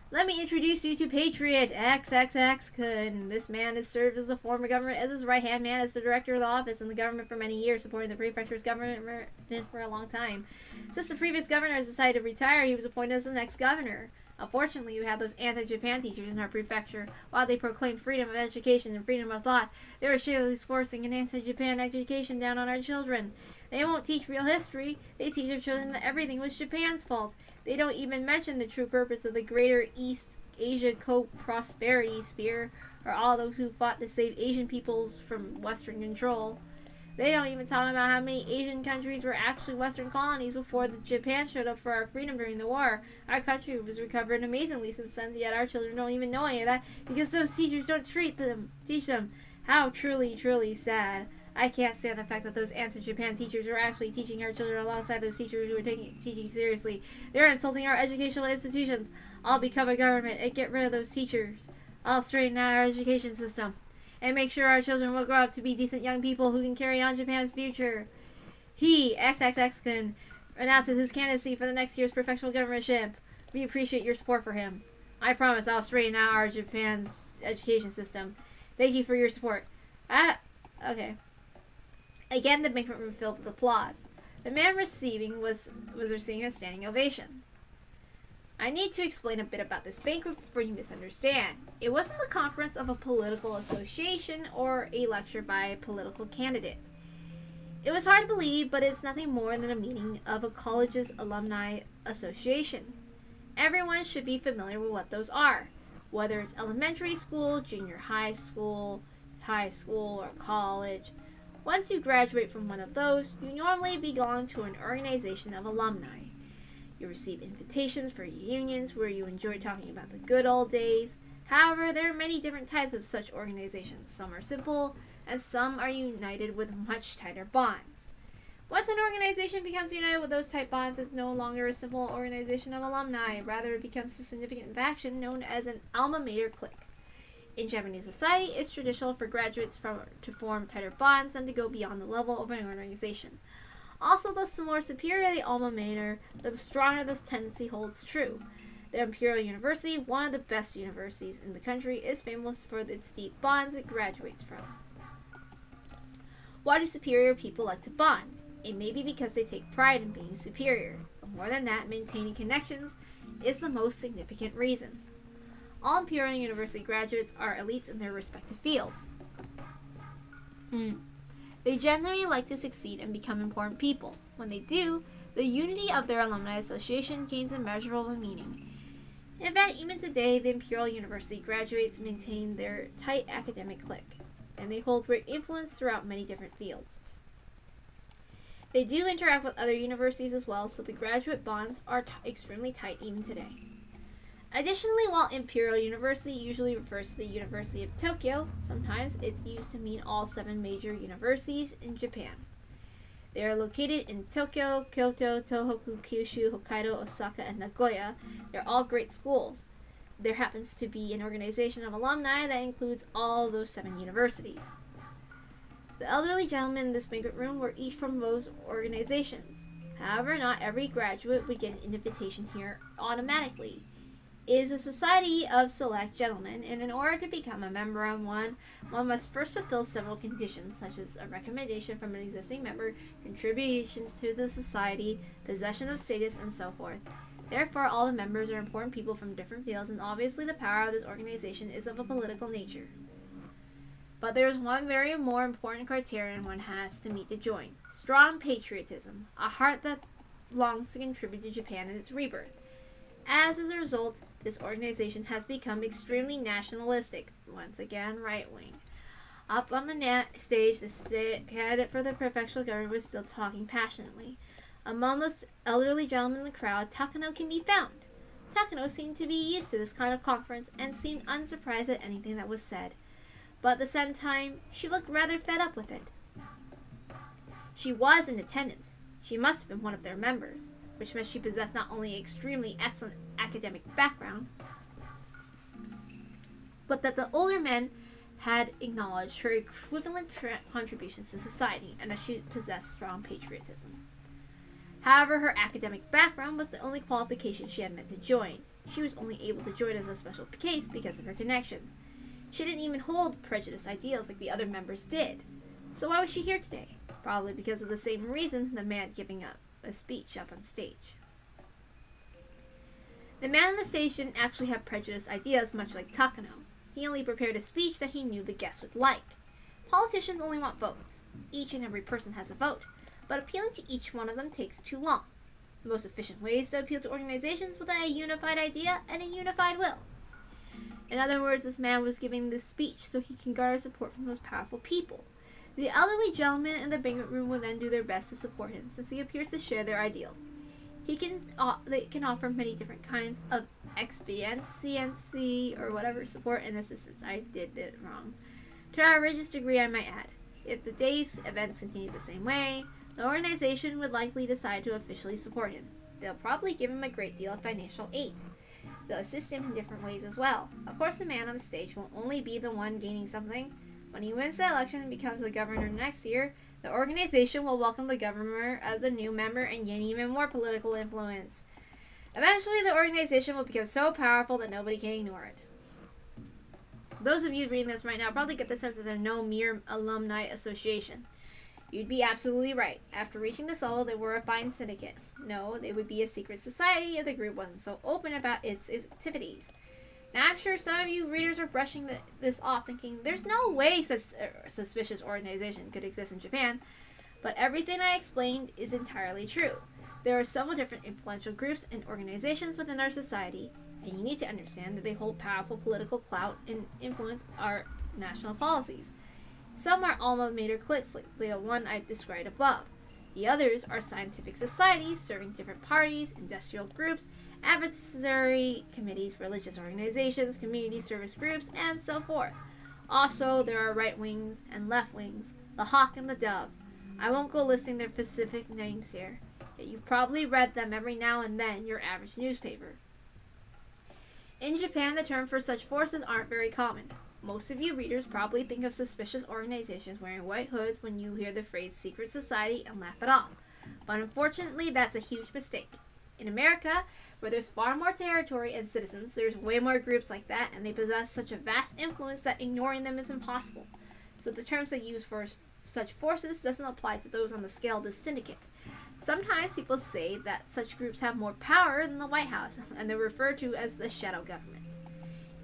Let me introduce you to Patriot XXX. This man has served as a former government as his right-hand man as the director of the office in the government for many years, supporting the prefecture's government for a long time. Since the previous governor has decided to retire, he was appointed as the next governor. Unfortunately, you have those anti-Japan teachers in our prefecture. While they proclaim freedom of education and freedom of thought, they are shamelessly forcing an anti-Japan education down on our children. They won't teach real history. They teach their children that everything was Japan's fault. They don't even mention the true purpose of the Greater East Asia Co-Prosperity Sphere, or all those who fought to save Asian peoples from Western control. They don't even talk about how many Asian countries were actually Western colonies before Japan showed up for our freedom during the war. Our country was recovered amazingly since then, yet our children don't even know any of that because those teachers don't teach them. How truly, truly sad. I can't stand the fact that those anti-Japan teachers are actually teaching our children alongside those teachers who are teaching seriously. They're insulting our educational institutions. I'll become a government and get rid of those teachers. I'll straighten out our education system and make sure our children will grow up to be decent young people who can carry on Japan's future. He, XXX, announces his candidacy for the next year's prefectural governorship. We appreciate your support for him. I promise I'll straighten out our Japan's education system. Thank you for your support. Okay. Again, the banquet room filled with applause. The man receiving was receiving a standing ovation. I need to explain a bit about this banquet before you misunderstand. It wasn't the conference of a political association or a lecture by a political candidate. It was hard to believe, but it's nothing more than a meeting of a college's alumni association. Everyone should be familiar with what those are, whether it's elementary school, junior high school, or college. Once you graduate from one of those, you normally belong to an organization of alumni. You receive invitations for reunions where you enjoy talking about the good old days. However, there are many different types of such organizations. Some are simple, and some are united with much tighter bonds. Once an organization becomes united with those type bonds, it's no longer a simple organization of alumni. Rather, it becomes a significant faction known as an alma mater clique. In Japanese society, it's traditional for graduates to form tighter bonds than to go beyond the level of an organization. Also, the more superior the alma mater, the stronger this tendency holds true. The Imperial University, one of the best universities in the country, is famous for its deep bonds it graduates from. Why do superior people like to bond? It may be because they take pride in being superior, but more than that, maintaining connections is the most significant reason. All Imperial University graduates are elites in their respective fields. They generally like to succeed and become important people. When they do, the unity of their alumni association gains immeasurable meaning. In fact, even today, the Imperial University graduates maintain their tight academic clique, and they hold great influence throughout many different fields. They do interact with other universities as well, so the graduate bonds are extremely tight even today. Additionally, while Imperial University usually refers to the University of Tokyo, sometimes it's used to mean all 7 major universities in Japan. They are located in Tokyo, Kyoto, Tohoku, Kyushu, Hokkaido, Osaka, and Nagoya. They're all great schools. There happens to be an organization of alumni that includes all those 7 universities. The elderly gentlemen in this banquet room were each from those organizations. However, not every graduate would get an invitation here automatically. It is a society of select gentlemen, and in order to become a member of one must first fulfill several conditions, such as a recommendation from an existing member, contributions to the society, possession of status, and so forth. Therefore, all the members are important people from different fields, and obviously the power of this organization is of a political nature. But there is one very more important criterion one has to meet to join: strong patriotism, a heart that longs to contribute to Japan and its rebirth. As a result, this organization has become extremely nationalistic, once again right-wing. Up on the stage, the candidate for the prefectural government was still talking passionately. Among those elderly gentlemen in the crowd, Takano can be found. Takano seemed to be used to this kind of conference and seemed unsurprised at anything that was said. But at the same time, she looked rather fed up with it. She was in attendance. She must have been one of their members, which meant she possessed not only an extremely excellent academic background, but that the older men had acknowledged her equivalent contributions to society and that she possessed strong patriotism. However, her academic background was the only qualification she had meant to join. She was only able to join as a special case because of her connections. She didn't even hold prejudiced ideals like the other members did. So why was she here today? Probably because of the same reason the man giving up a speech up on stage. The man on the stage didn't actually have prejudiced ideas, much like Takano. He only prepared a speech that he knew the guests would like. Politicians only want votes. Each and every person has a vote, but appealing to each one of them takes too long. The most efficient way is to appeal to organizations with a unified idea and a unified will. In other words, this man was giving this speech so he can garner support from those powerful people. The elderly gentlemen in the banquet room will then do their best to support him, since he appears to share their ideals. They can offer many different kinds of expediency or whatever support and assistance. I did it wrong. To an outrageous degree, I might add. If the day's events continue the same way, the organization would likely decide to officially support him. They'll probably give him a great deal of financial aid. They'll assist him in different ways as well. Of course, the man on the stage won't only be the one gaining something. When he wins the election and becomes the governor next year, the organization will welcome the governor as a new member and gain even more political influence. Eventually, the organization will become so powerful that nobody can ignore it. Those of you reading this right now probably get the sense that they're no mere alumni association. You'd be absolutely right. After reaching this level, they were a fine syndicate. No, they would be a secret society if the group wasn't so open about its activities. Now, I'm sure some of you readers are brushing this off, thinking there's no way such a suspicious organization could exist in Japan, but everything I explained is entirely true. There are several different influential groups and organizations within our society, and you need to understand that they hold powerful political clout and influence our national policies. Some are alma mater cliques, like the one I've described above. The others are scientific societies serving different parties, industrial groups, advisory committees, religious organizations, community service groups, and so forth. Also, there are right wings and left wings, the hawk and the dove. I won't go listing their specific names here. You've probably read them every now and then in your average newspaper. In Japan, the term for such forces aren't very common. Most of you readers probably think of suspicious organizations wearing white hoods when you hear the phrase secret society and laugh it off. But unfortunately, that's a huge mistake. In America, where there's far more territory and citizens, there's way more groups like that, and they possess such a vast influence that ignoring them is impossible. So the terms they use for such forces doesn't apply to those on the scale of the syndicate. Sometimes people say that such groups have more power than the White House, and they're referred to as the shadow government.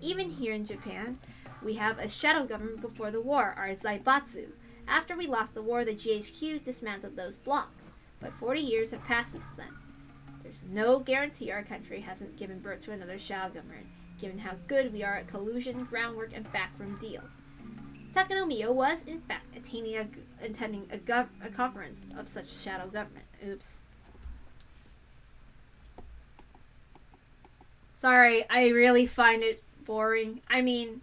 Even here in Japan, we have a shadow government before the war, our Zaibatsu. After we lost the war, the GHQ dismantled those blocks, but 40 years have passed since then. There's no guarantee our country hasn't given birth to another shadow government, given how good we are at collusion, groundwork, and backroom deals. Takano Mio was, in fact, attending a conference of such shadow government. Oops. Sorry, I really find it boring. I mean,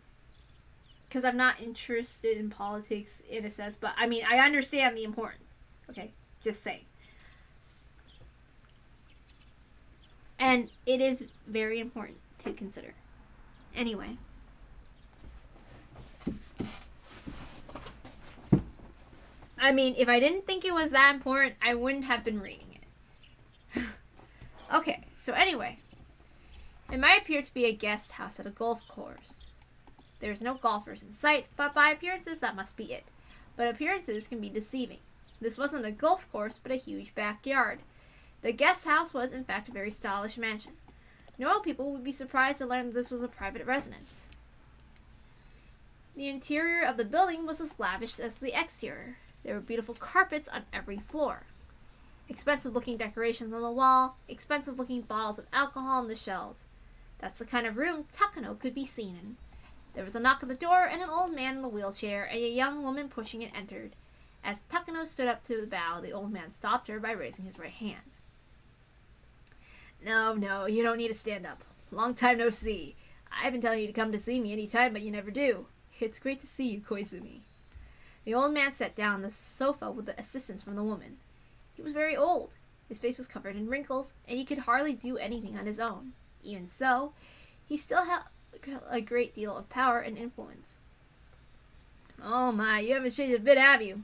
because I'm not interested in politics in a sense, but I mean, I understand the importance. Okay, just saying. And it is very important to consider. Anyway. I mean, if I didn't think it was that important, I wouldn't have been reading it. Okay, so anyway. It might appear to be a guest house at a golf course. There's no golfers in sight, but by appearances, that must be it. But appearances can be deceiving. This wasn't a golf course, but a huge backyard. The guest house was, in fact, a very stylish mansion. Normal people would be surprised to learn that this was a private residence. The interior of the building was as lavish as the exterior. There were beautiful carpets on every floor. Expensive-looking decorations on the wall, expensive-looking bottles of alcohol on the shelves. That's the kind of room Takano could be seen in. There was a knock at the door, and an old man in a wheelchair and a young woman pushing it entered. As Takano stood up to bow, the old man stopped her by raising his right hand. No, you don't need to stand up. Long time no see. I've been telling you to come to see me any time, but you never do. It's great to see you, Koizumi. The old man sat down on the sofa with the assistance from the woman. He was very old. His face was covered in wrinkles, and he could hardly do anything on his own. Even so, he still had a great deal of power and influence. Oh my, you haven't changed a bit, have you?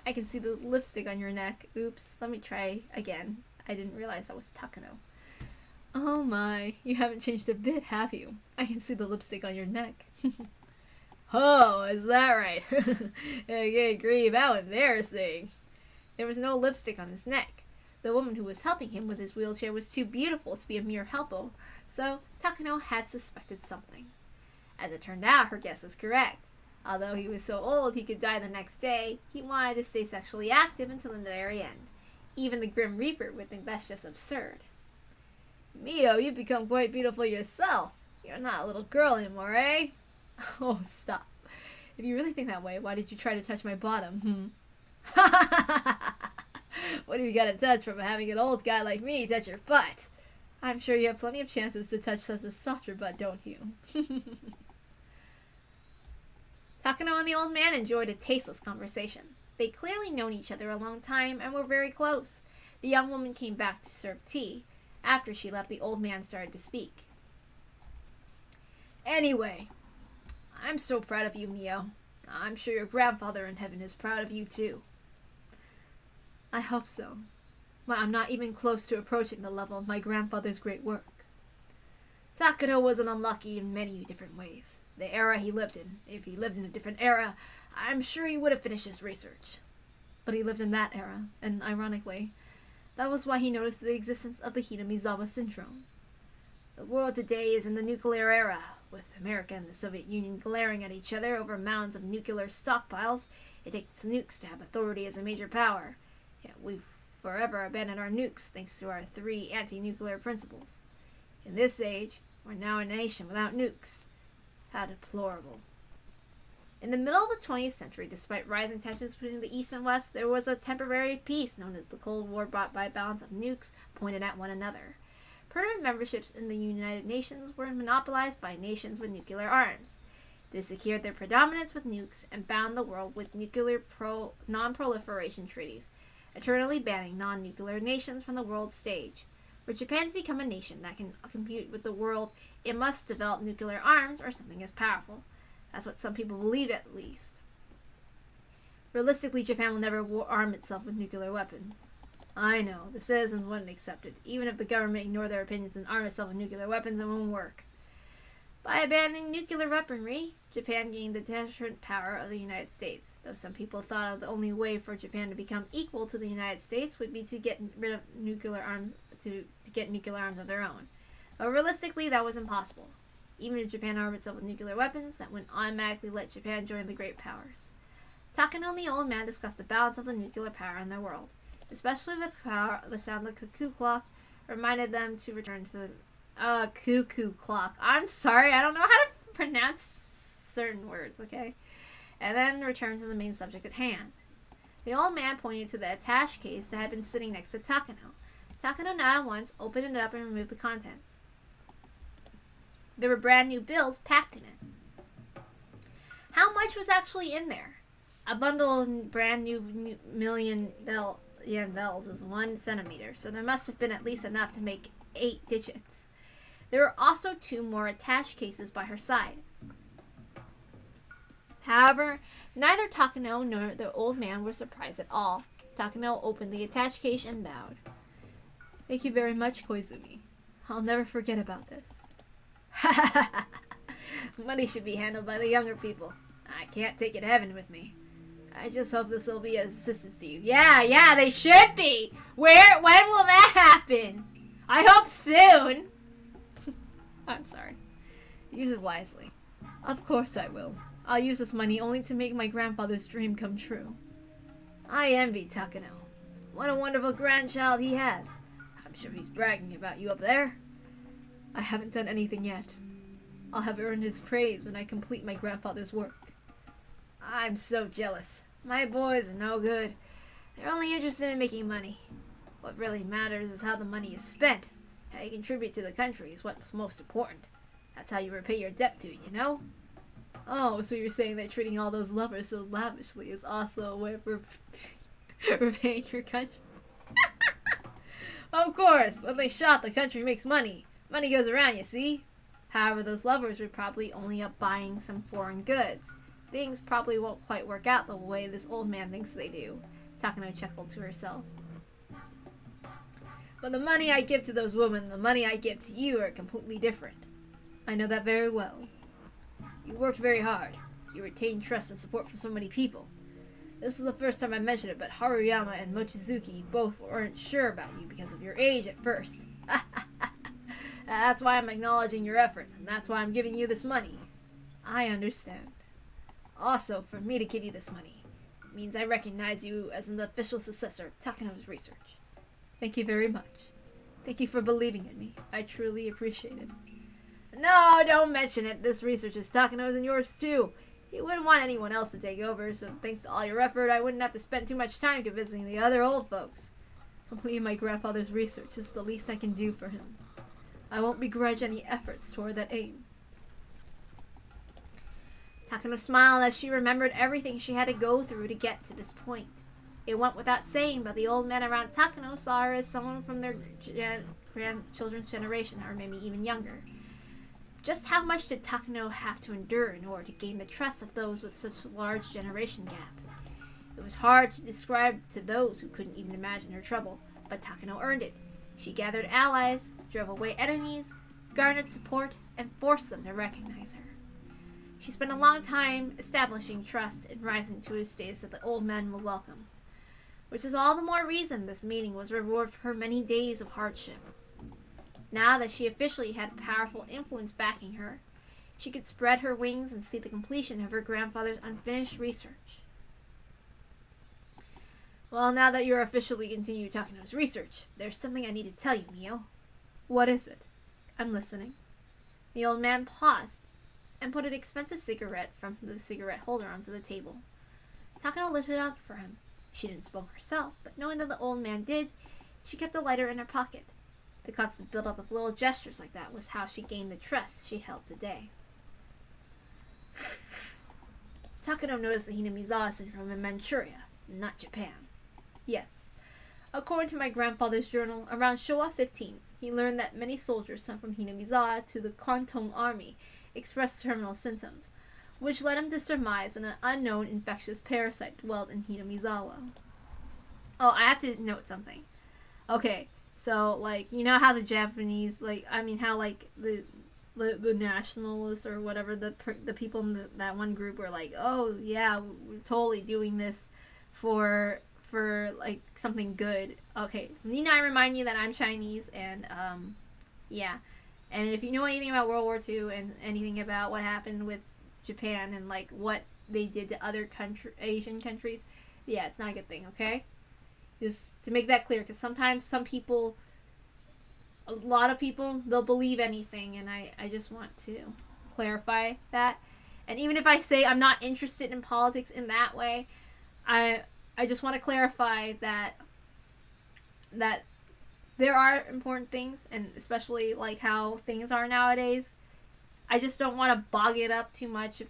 I can see the lipstick on your neck. Oops, let me try again. I didn't realize that was Takano. Oh my, you haven't changed a bit, have you? I can see the lipstick on your neck. Oh, is that right? Okay, grieve, how embarrassing. There was no lipstick on his neck. The woman who was helping him with his wheelchair was too beautiful to be a mere helper, so Takano had suspected something. As it turned out, her guess was correct. Although he was so old he could die the next day, he wanted to stay sexually active until the very end. Even the Grim Reaper would think that's just absurd. Mio, you've become quite beautiful yourself. You're not a little girl anymore, eh? Oh, stop. If you really think that way, why did you try to touch my bottom, What have you got to touch from having an old guy like me touch your butt? I'm sure you have plenty of chances to touch such a softer butt, don't you? Takano and the old man enjoyed a tasteless conversation. They'd clearly known each other a long time and were very close. The young woman came back to serve tea. After she left, the old man started to speak. Anyway, I'm so proud of you, Mio. I'm sure your grandfather in heaven is proud of you, too. I hope so. But I'm not even close to approaching the level of my grandfather's great work. Takano was unlucky in many different ways. The era he lived in, if he lived in a different era, I'm sure he would have finished his research. But he lived in that era, and ironically, that was why he noticed the existence of the Hinamizawa syndrome. The world today is in the nuclear era, with America and the Soviet Union glaring at each other over mounds of nuclear stockpiles. It takes nukes to have authority as a major power. Yet we've forever abandoned our nukes thanks to our 3 anti-nuclear principles. In this age, we're now a nation without nukes. How deplorable. In the middle of the 20th century, despite rising tensions between the East and West, there was a temporary peace known as the Cold War, brought by a balance of nukes pointed at one another. Permanent memberships in the United Nations were monopolized by nations with nuclear arms. They secured their predominance with nukes and bound the world with nuclear non-proliferation treaties, eternally banning non-nuclear nations from the world stage. For Japan to become a nation that can compete with the world, it must develop nuclear arms or something as powerful. That's what some people believe, at least. Realistically, Japan will never arm itself with nuclear weapons. I know, the citizens wouldn't accept it. Even if the government ignored their opinions and armed itself with nuclear weapons, it won't work. By abandoning nuclear weaponry, Japan gained the deterrent power of the United States, though some people thought the only way for Japan to become equal to the United States would be to get rid of nuclear arms to get nuclear arms of their own. But realistically, that was impossible. Even if Japan armed itself with nuclear weapons, that wouldn't automatically let Japan join the great powers. Takano and the old man discussed the balance of the nuclear power in their world, especially the sound of the cuckoo clock reminded them to return to the cuckoo clock. I'm sorry, I don't know how to pronounce certain words, okay? And then return to the main subject at hand. The old man pointed to the attached case that had been sitting next to Takano. Takano now at once opened it up and removed the contents. There were brand new bills packed in it. How much was actually in there? A bundle of brand new million yen bells is 1 centimeter, so there must have been at least enough to make 8 digits. There were also 2 more attached cases by her side. However, neither Takano nor the old man were surprised at all. Takano opened the attached case and bowed. Thank you very much, Koizumi. I'll never forget about this. Money should be handled by the younger people. I can't take it to heaven with me. I just hope this will be of assistance to you. Yeah, they should be! When will that happen? I hope soon! I'm sorry. Use it wisely. Of course I will. I'll use this money only to make my grandfather's dream come true. I envy Takano. What a wonderful grandchild he has. I'm sure he's bragging about you up there. I haven't done anything yet. I'll have earned his praise when I complete my grandfather's work. I'm so jealous. My boys are no good. They're only interested in making money. What really matters is how the money is spent. How you contribute to the country is what's most important. That's how you repay your debt to it, you know? Oh, so you're saying that treating all those lovers so lavishly is also a way of repaying your country? Of course, when they shop, the country makes money. Money goes around, you see? However, those lovers were probably only up buying some foreign goods. Things probably won't quite work out the way this old man thinks they do. Takano chuckled to herself. But the money I give to those women, the money I give to you are completely different. I know that very well. You worked very hard. You retained trust and support from so many people. This is the first time I mentioned it, but Haruyama and Mochizuki both weren't sure about you because of your age at first. That's why I'm acknowledging your efforts, and that's why I'm giving you this money. I understand. Also, for me to give you this money means I recognize you as an official successor of Takano's research. Thank you very much. Thank you for believing in me. I truly appreciate it. No, don't mention it. This research is Takano's and yours too. He wouldn't want anyone else to take over, so thanks to all your effort, I wouldn't have to spend too much time convincing the other old folks. Completing my grandfather's research is the least I can do for him. I won't begrudge any efforts toward that aim. Takano smiled as she remembered everything she had to go through to get to this point. It went without saying, but the old men around Takano saw her as someone from their grandchildren's generation, or maybe even younger. Just how much did Takano have to endure in order to gain the trust of those with such a large generation gap? It was hard to describe to those who couldn't even imagine her trouble, but Takano earned it. She gathered allies, drove away enemies, garnered support, and forced them to recognize her. She spent a long time establishing trust and rising to a status that the old men will welcome, which is all the more reason this meeting was a reward for her many days of hardship. Now that she officially had powerful influence backing her, she could spread her wings and see the completion of her grandfather's unfinished research. Well, now that you're officially continuing Takano's research, there's something I need to tell you, Mio. What is it? I'm listening. The old man paused and put an expensive cigarette from the cigarette holder onto the table. Takano lifted it up for him. She didn't smoke herself, but knowing that the old man did, she kept the lighter in her pocket. The constant build-up of little gestures like that was how she gained the trust she held today. Takano noticed the Hinamizawa syndrome in Manchuria, not Japan. Yes. According to my grandfather's journal, around Showa 15, he learned that many soldiers sent from Hinamizawa to the Kwantung Army expressed terminal symptoms, which led him to surmise that an unknown infectious parasite dwelled in Hinamizawa. Oh, I have to note something. Okay, so, like, you know how the Japanese, like, I mean, how, like, the nationalists or whatever, the people in that one group were like, oh, yeah, we're totally doing this for like, something good. Okay, need I remind you that I'm Chinese, and, yeah. And if you know anything about World War II and anything about what happened with Japan and, like, what they did to other Asian countries, yeah, it's not a good thing, okay? Just to make that clear, because sometimes a lot of people, they'll believe anything, and I just want to clarify that. And even if I say I'm not interested in politics in that way, I just want to clarify that there are important things, and especially like how things are nowadays. I just don't want to bog it up too much,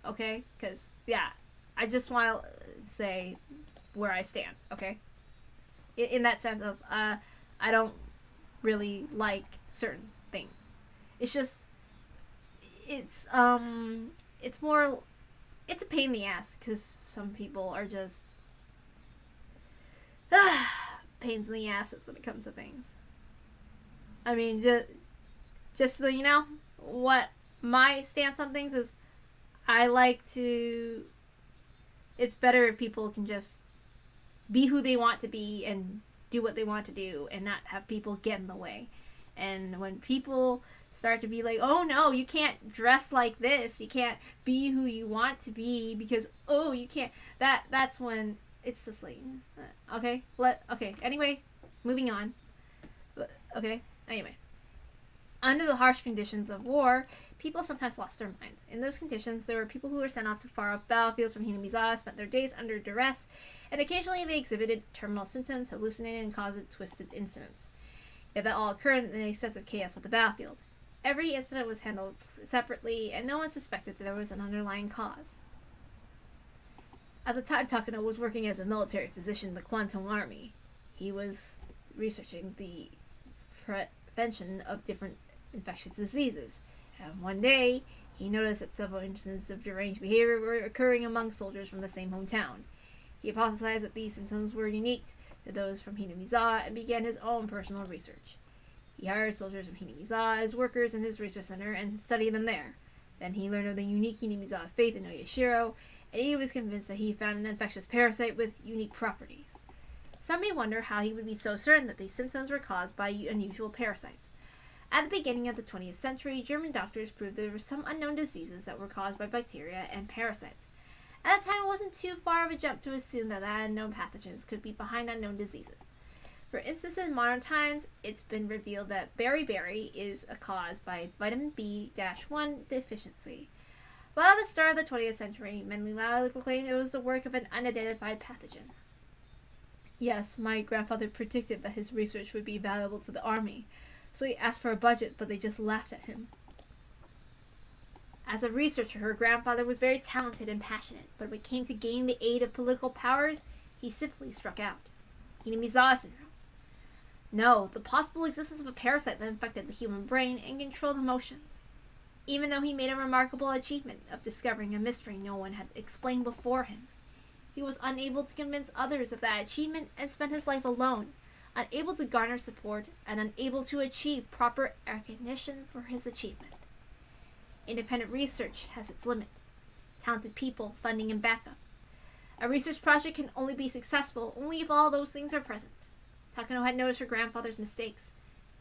okay? Because, yeah, I just want to say where I stand, okay? In that sense of, I don't really like certain things. It's just, it's more, it's a pain in the ass, because some people are just, pains in the asses when it comes to things. I mean, just so you know, what my stance on things is, I like to, it's better if people can just be who they want to be and do what they want to do and not have people get in the way. And when people start to be like, oh no, you can't dress like this, you can't be who you want to be because, oh, you can't, that's when it's just like, okay, anyway, moving on. Okay, anyway. Under the harsh conditions of war, people sometimes lost their minds. In those conditions, there were people who were sent off to far-off battlefields from Hinamizawa, spent their days under duress, and occasionally they exhibited terminal symptoms, hallucinated, and caused twisted incidents. Yet that all occurred in a sense of chaos at the battlefield. Every incident was handled separately, and no one suspected that there was an underlying cause. At the time, Takano was working as a military physician in the Kwantung Army. He was researching the prevention of different infectious diseases. And one day, he noticed that several instances of deranged behavior were occurring among soldiers from the same hometown. He hypothesized that these symptoms were unique to those from Hinamizawa and began his own personal research. He hired soldiers from Hinamizawa as workers in his research center and studied them there. Then he learned of the unique Hinamizawa faith in Oyashiro, and he was convinced that he found an infectious parasite with unique properties. Some may wonder how he would be so certain that these symptoms were caused by unusual parasites. At the beginning of the 20th century, German doctors proved there were some unknown diseases that were caused by bacteria and parasites. At that time, it wasn't too far of a jump to assume that unknown pathogens could be behind unknown diseases. For instance, in modern times, it's been revealed that beriberi is a cause by vitamin B-1 deficiency. While at the start of the 20th century, many loudly proclaimed it was the work of an unidentified pathogen. Yes, my grandfather predicted that his research would be valuable to the army, so he asked for a budget, but they just laughed at him. As a researcher, her grandfather was very talented and passionate, but when it came to gaining the aid of political powers, he simply struck out. Hinamizawa syndrome. No, the possible existence of a parasite that infected the human brain and controlled emotions. Even though he made a remarkable achievement of discovering a mystery no one had explained before him, he was unable to convince others of that achievement and spent his life alone, unable to garner support and unable to achieve proper recognition for his achievement. Independent research has its limit. Talented people, funding, and backup. A research project can only be successful only if all those things are present. Takano had noticed her grandfather's mistakes.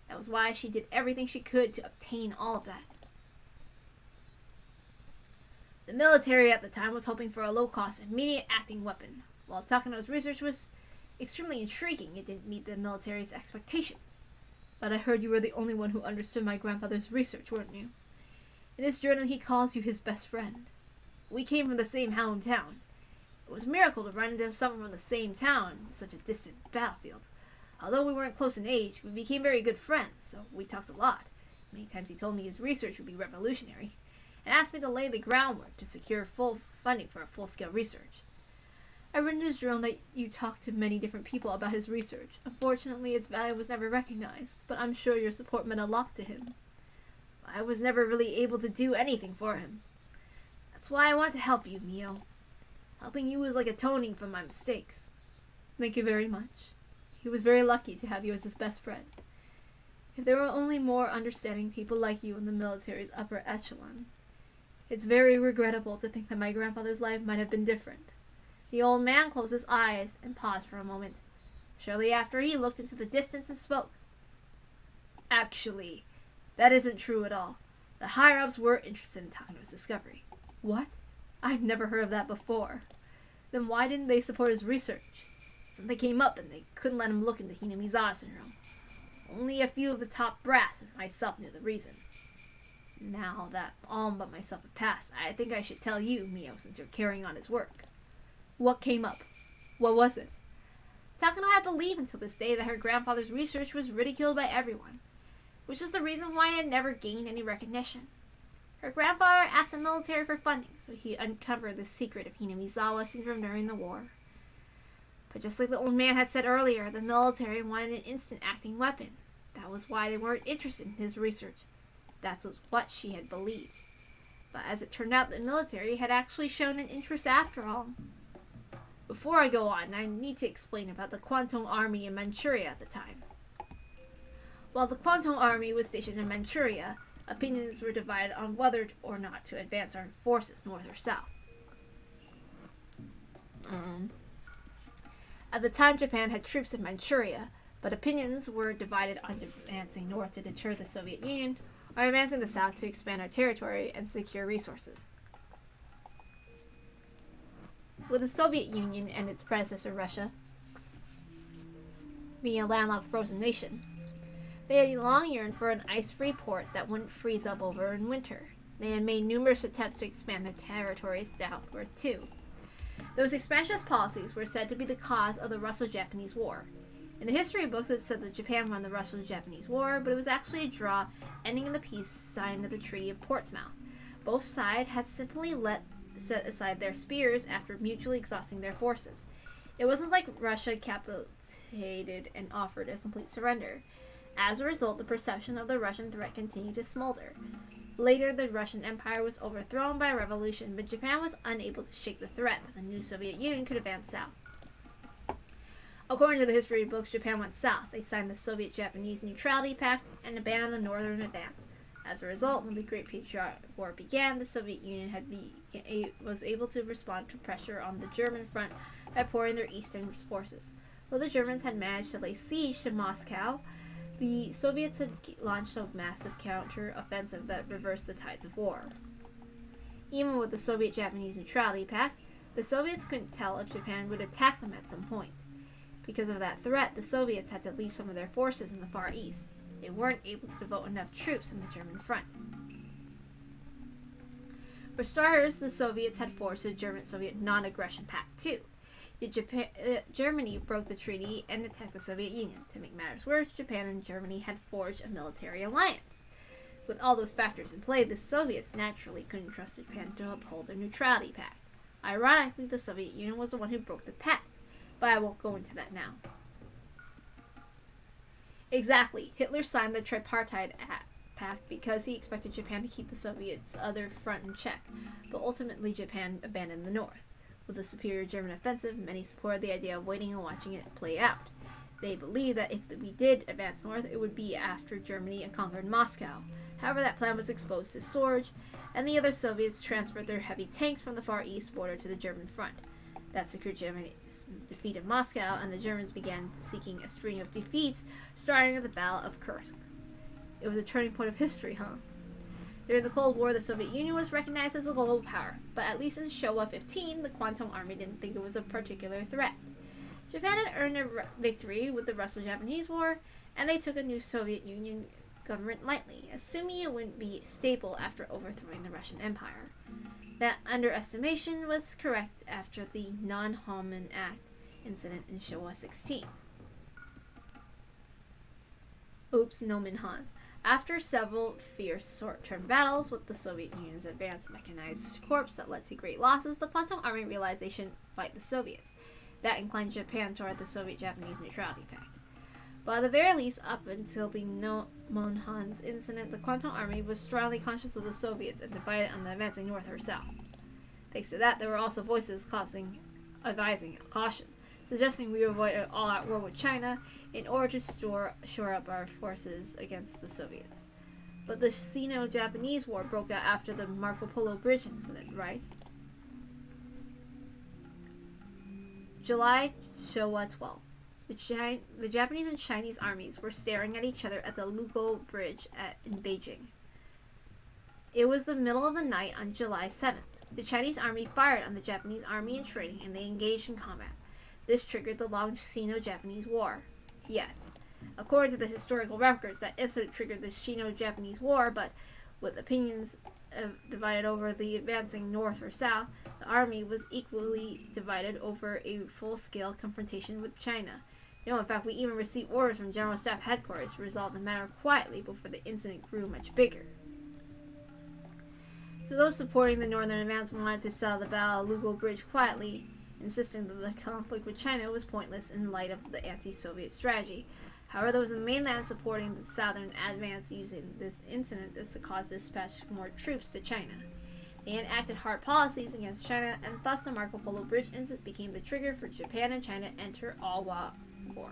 That was why she did everything she could to obtain all of that. The military at the time was hoping for a low-cost, immediate-acting weapon. While Takano's research was extremely intriguing, it didn't meet the military's expectations. But I heard you were the only one who understood my grandfather's research, weren't you? In his journal, he calls you his best friend. We came from the same hometown. It was a miracle to run into someone from the same town in such a distant battlefield. Although we weren't close in age, we became very good friends, so we talked a lot. Many times he told me his research would be revolutionary. and asked me to lay the groundwork to secure full funding for a full-scale research. I read in his journal that you talked to many different people about his research. Unfortunately, its value was never recognized, but I'm sure your support meant a lot to him. I was never really able to do anything for him. That's why I want to help you, Mio. Helping you was like atoning for my mistakes. Thank you very much. He was very lucky to have you as his best friend. If there were only more understanding people like you in the military's upper echelon. It's very regrettable to think that my grandfather's life might have been different. The old man closed his eyes and paused for a moment. Shortly after, he looked into the distance and spoke. Actually, that isn't true at all. The higher-ups were interested in Takano's discovery. What? I've never heard of that before. Then why didn't they support his research? Something came up and they couldn't let him look into Hinamizawa syndrome. Only a few of the top brass and myself knew the reason. Now that all but myself have passed, I think I should tell you, Mio, since you're carrying on his work. What came up? What was it? Takano had believed until this day that her grandfather's research was ridiculed by everyone, which is the reason why it had never gained any recognition. Her grandfather asked the military for funding, so he uncovered the secret of Hinamizawa syndrome during the war. But just like the old man had said earlier, the military wanted an instant-acting weapon. That was why they weren't interested in his research. That was what she had believed. But as it turned out, the military had actually shown an interest after all. Before I go on, I need to explain about the Kwantung Army in Manchuria at the time. While the Kwantung Army was stationed in Manchuria, opinions were divided on whether or not to advance our forces north or south. At the time, Japan had troops in Manchuria, but opinions were divided on advancing north to deter the Soviet Union or advancing the south to expand our territory and secure resources. With the Soviet Union and its predecessor Russia being a landlocked frozen nation, they had long yearned for an ice-free port that wouldn't freeze up over in winter. They had made numerous attempts to expand their territories southward too. Those expansionist policies were said to be the cause of the Russo-Japanese War. In the history books, it said that Japan won the Russo-Japanese War, but it was actually a draw, ending in the peace sign of the Treaty of Portsmouth. Both sides had simply set aside their spears after mutually exhausting their forces. It wasn't like Russia capitulated and offered a complete surrender. As a result, the perception of the Russian threat continued to smolder. Later, the Russian Empire was overthrown by a revolution, but Japan was unable to shake the threat that the new Soviet Union could advance south. According to the history books, Japan went south. They signed the Soviet-Japanese Neutrality Pact and abandoned the northern advance. As a result, when the Great Patriotic War began, the Soviet Union was able to respond to pressure on the German front by pouring their eastern forces. Though the Germans had managed to lay siege to Moscow, the Soviets had launched a massive counter-offensive that reversed the tides of war. Even with the Soviet-Japanese Neutrality Pact, the Soviets couldn't tell if Japan would attack them at some point. Because of that threat, the Soviets had to leave some of their forces in the Far East. They weren't able to devote enough troops on the German front. For starters, the Soviets had forged the German-Soviet Non-Aggression Pact too. Germany broke the treaty and attacked the Soviet Union. To make matters worse, Japan and Germany had forged a military alliance. With all those factors in play, the Soviets naturally couldn't trust Japan to uphold their neutrality pact. Ironically, the Soviet Union was the one who broke the pact, but I won't go into that now. Exactly, Hitler signed the Tripartite Pact because he expected Japan to keep the Soviets' other front in check, but ultimately Japan abandoned the north. With a superior German offensive, many supported the idea of waiting and watching it play out. They believed that if we did advance north, it would be after Germany had conquered Moscow. However, that plan was exposed to Sorge, and the other Soviets transferred their heavy tanks from the Far East border to the German front. That secured Germany's defeat of Moscow, and the Germans began seeking a string of defeats, starting at the Battle of Kursk. It was a turning point of history, huh? During the Cold War, the Soviet Union was recognized as a global power, but at least in Showa 15, the Kwantung Army didn't think it was a particular threat. Japan had earned a victory with the Russo-Japanese War, and they took a new Soviet Union government lightly, assuming it wouldn't be stable after overthrowing the Russian Empire. That underestimation was correct after the Non-Homin Act incident in Showa 16. Oops, no Minhan. After several fierce short-term battles with the Soviet Union's advanced mechanized corps that led to great losses, the Kwantung Army realized they shouldn't fight the Soviets. That inclined Japan toward the Soviet-Japanese Neutrality Pact. But at the very least, up until the Nomonhan's incident, the Kwantung Army was strongly conscious of the Soviets and divided on the advancing north or south. Thanks to that, there were also voices advising caution, suggesting we avoid an all-out war with China in order to shore up our forces against the Soviets. But the Sino-Japanese War broke out after the Marco Polo Bridge incident, right? July Showa 12. The Japanese and Chinese armies were staring at each other at the Lugo Bridge in Beijing. It was the middle of the night on July 7th. The Chinese army fired on the Japanese army in training and they engaged in combat. This triggered the long Sino-Japanese War. Yes, according to the historical records, that incident triggered the Sino-Japanese War, but with opinions divided over the advancing north or south, the army was equally divided over a full-scale confrontation with China. No, in fact, we even received orders from General Staff Headquarters to resolve the matter quietly before the incident grew much bigger. So those supporting the northern advance wanted to settle the Battle of Lugo Bridge quietly, insisting that the conflict with China was pointless in light of the anti-Soviet strategy. However, those in the mainland supporting the southern advance using this incident to cause dispatch more troops to China. They enacted hard policies against China, and thus the Marco Polo Bridge incident became the trigger for Japan and China to enter all-out war.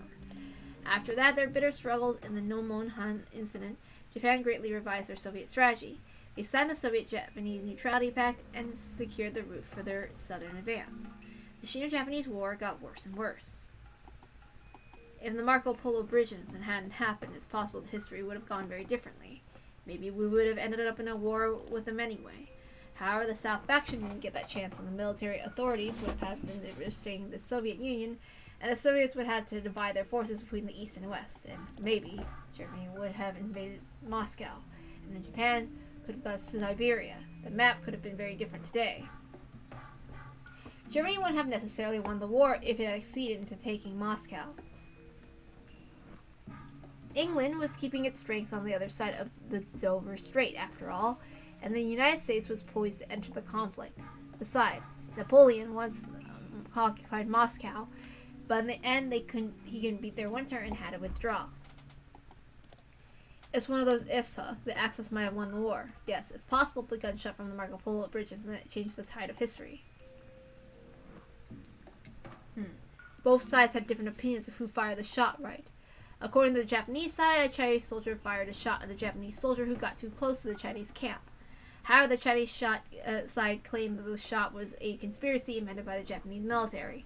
After that, their bitter struggles in the Nomonhan incident, Japan greatly revised their Soviet strategy. They signed the Soviet-Japanese Neutrality Pact and secured the route for their southern advance. The Sino-Japanese War got worse and worse. If the Marco Polo Bridge incident hadn't happened, it's possible that history would have gone very differently. Maybe we would have ended up in a war with them anyway. However, the South faction didn't get that chance, and the military authorities would have been restraining the Soviet Union, and the Soviets would have to divide their forces between the East and West, and maybe Germany would have invaded Moscow, and then Japan could have gone to Siberia. The map could have been very different today. Germany wouldn't have necessarily won the war if it had succeeded into taking Moscow. England was keeping its strength on the other side of the Dover Strait, after all, and the United States was poised to enter the conflict. Besides, Napoleon once occupied Moscow, but in the end he couldn't beat their winter and had to withdraw. It's one of those ifs, huh? The Axis might have won the war. Yes, it's possible the gunshot from the Marco Polo Bridge incident changed the tide of history. Both sides had different opinions of who fired the shot, right? According to the Japanese side, a Chinese soldier fired a shot at the Japanese soldier who got too close to the Chinese camp. However, the Chinese side claimed that the shot was a conspiracy invented by the Japanese military.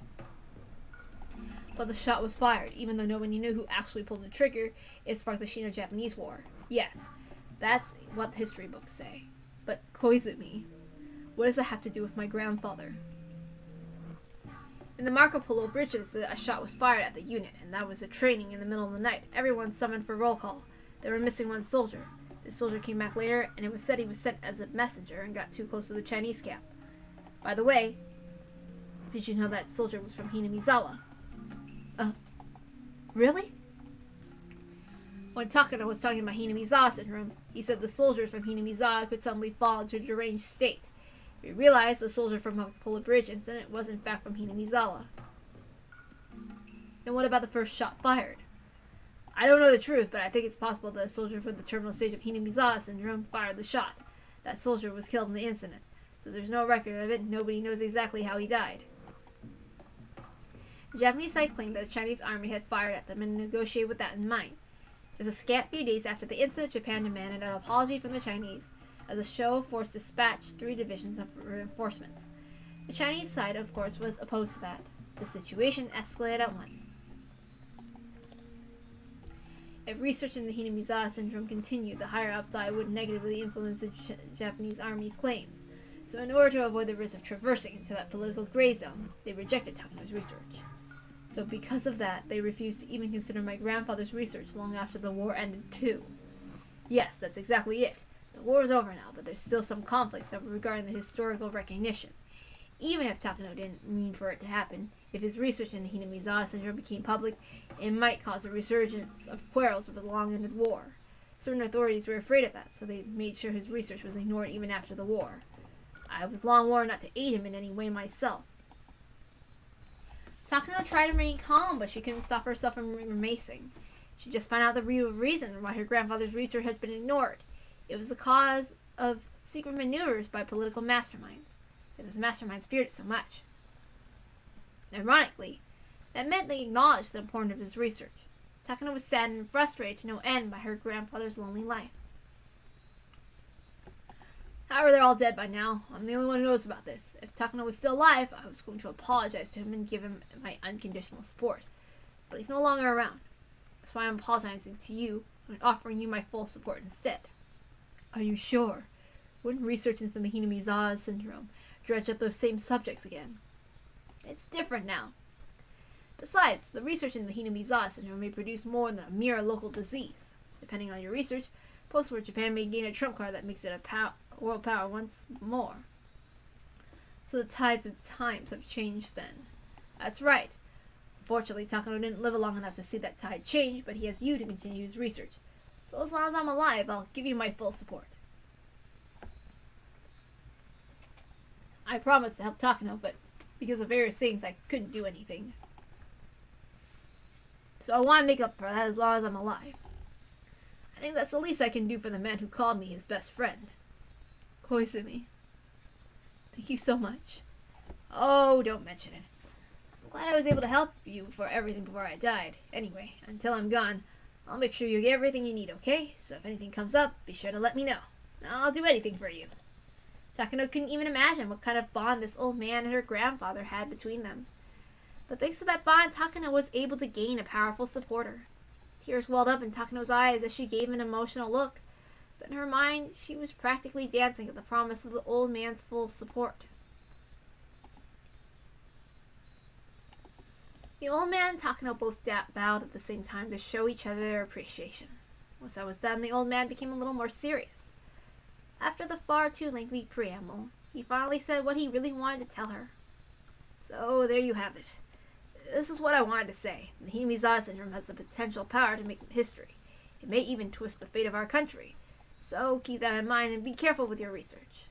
But the shot was fired, even though nobody knew who actually pulled the trigger. It sparked the Sino-Japanese War. Yes, that's what the history books say. But Koizumi, what does that have to do with my grandfather? In the Marco Polo Bridge incident, a shot was fired at the unit, and that was a training in the middle of the night. Everyone summoned for roll call. They were missing one soldier. The soldier came back later, and it was said he was sent as a messenger and got too close to the Chinese camp. By the way, did you know that soldier was from Hinamizawa? Really? When Takano was talking about Hinamizawa syndrome, he said the soldiers from Hinamizawa could suddenly fall into a deranged state. We realized the soldier from the Polo Bridge incident was in fact from Hinamizawa. Then what about the first shot fired? I don't know the truth, but I think it's possible that a soldier from the terminal stage of Hinamizawa syndrome fired the shot. That soldier was killed in the incident, so there's no record of it and nobody knows exactly how he died. The Japanese side claimed that the Chinese army had fired at them and negotiated with that in mind. Just a scant few days after the incident, Japan demanded an apology from the Chinese, as a show of force dispatched 3 divisions of reinforcements. The Chinese side, of course, was opposed to that. The situation escalated at once. If research into Hinamizawa syndrome continued, the higher-up side would negatively influence the Japanese army's claims. So in order to avoid the risk of traversing into that political gray zone, they rejected Takano's research. So because of that, they refused to even consider my grandfather's research long after the war ended too. Yes, that's exactly it. The war is over now, but there's still some conflicts regarding the historical recognition. Even if Takano didn't mean for it to happen, if his research into Hinamizawa syndrome became public, it might cause a resurgence of quarrels over the long-ended war. Certain authorities were afraid of that, so they made sure his research was ignored even after the war. I was long warned not to aid him in any way myself. Takano tried to remain calm, but she couldn't stop herself from grimacing. She just found out the real reason why her grandfather's research had been ignored. It was the cause of secret maneuvers by political masterminds. And those masterminds feared it so much. Ironically, that meant they acknowledged the importance of his research. Takano was saddened and frustrated to no end by her grandfather's lonely life. However, they're all dead by now. I'm the only one who knows about this. If Takano was still alive, I was going to apologize to him and give him my unconditional support. But he's no longer around. That's why I'm apologizing to you and offering you my full support instead. Are you sure? Wouldn't research into the Hinamizawa syndrome dredge up those same subjects again? It's different now. Besides, the research into the Hinamizawa syndrome may produce more than a mere local disease. Depending on your research, post-war Japan may gain a trump card that makes it a world power once more. So the tides of times have changed then. That's right. Unfortunately, Takano didn't live long enough to see that tide change, but he has you to continue his research. So as long as I'm alive, I'll give you my full support. I promised to help Takano, but because of various things, I couldn't do anything. So I want to make up for that as long as I'm alive. I think that's the least I can do for the man who called me his best friend. Koizumi. Thank you so much. Oh, don't mention it. I'm glad I was able to help you for everything before I died. Anyway, until I'm gone, I'll make sure you get everything you need, okay? So if anything comes up, be sure to let me know. I'll do anything for you. Takano couldn't even imagine what kind of bond this old man and her grandfather had between them. But thanks to that bond, Takano was able to gain a powerful supporter. Tears welled up in Takano's eyes as she gave an emotional look, but in her mind, she was practically dancing at the promise of the old man's full support. The old man and Takano both bowed at the same time to show each other their appreciation. Once that was done, the old man became a little more serious. After the far too lengthy preamble, he finally said what he really wanted to tell her. So, there you have it. This is what I wanted to say. The Hinamizawa syndrome has the potential power to make history. It may even twist the fate of our country. So, keep that in mind and be careful with your research.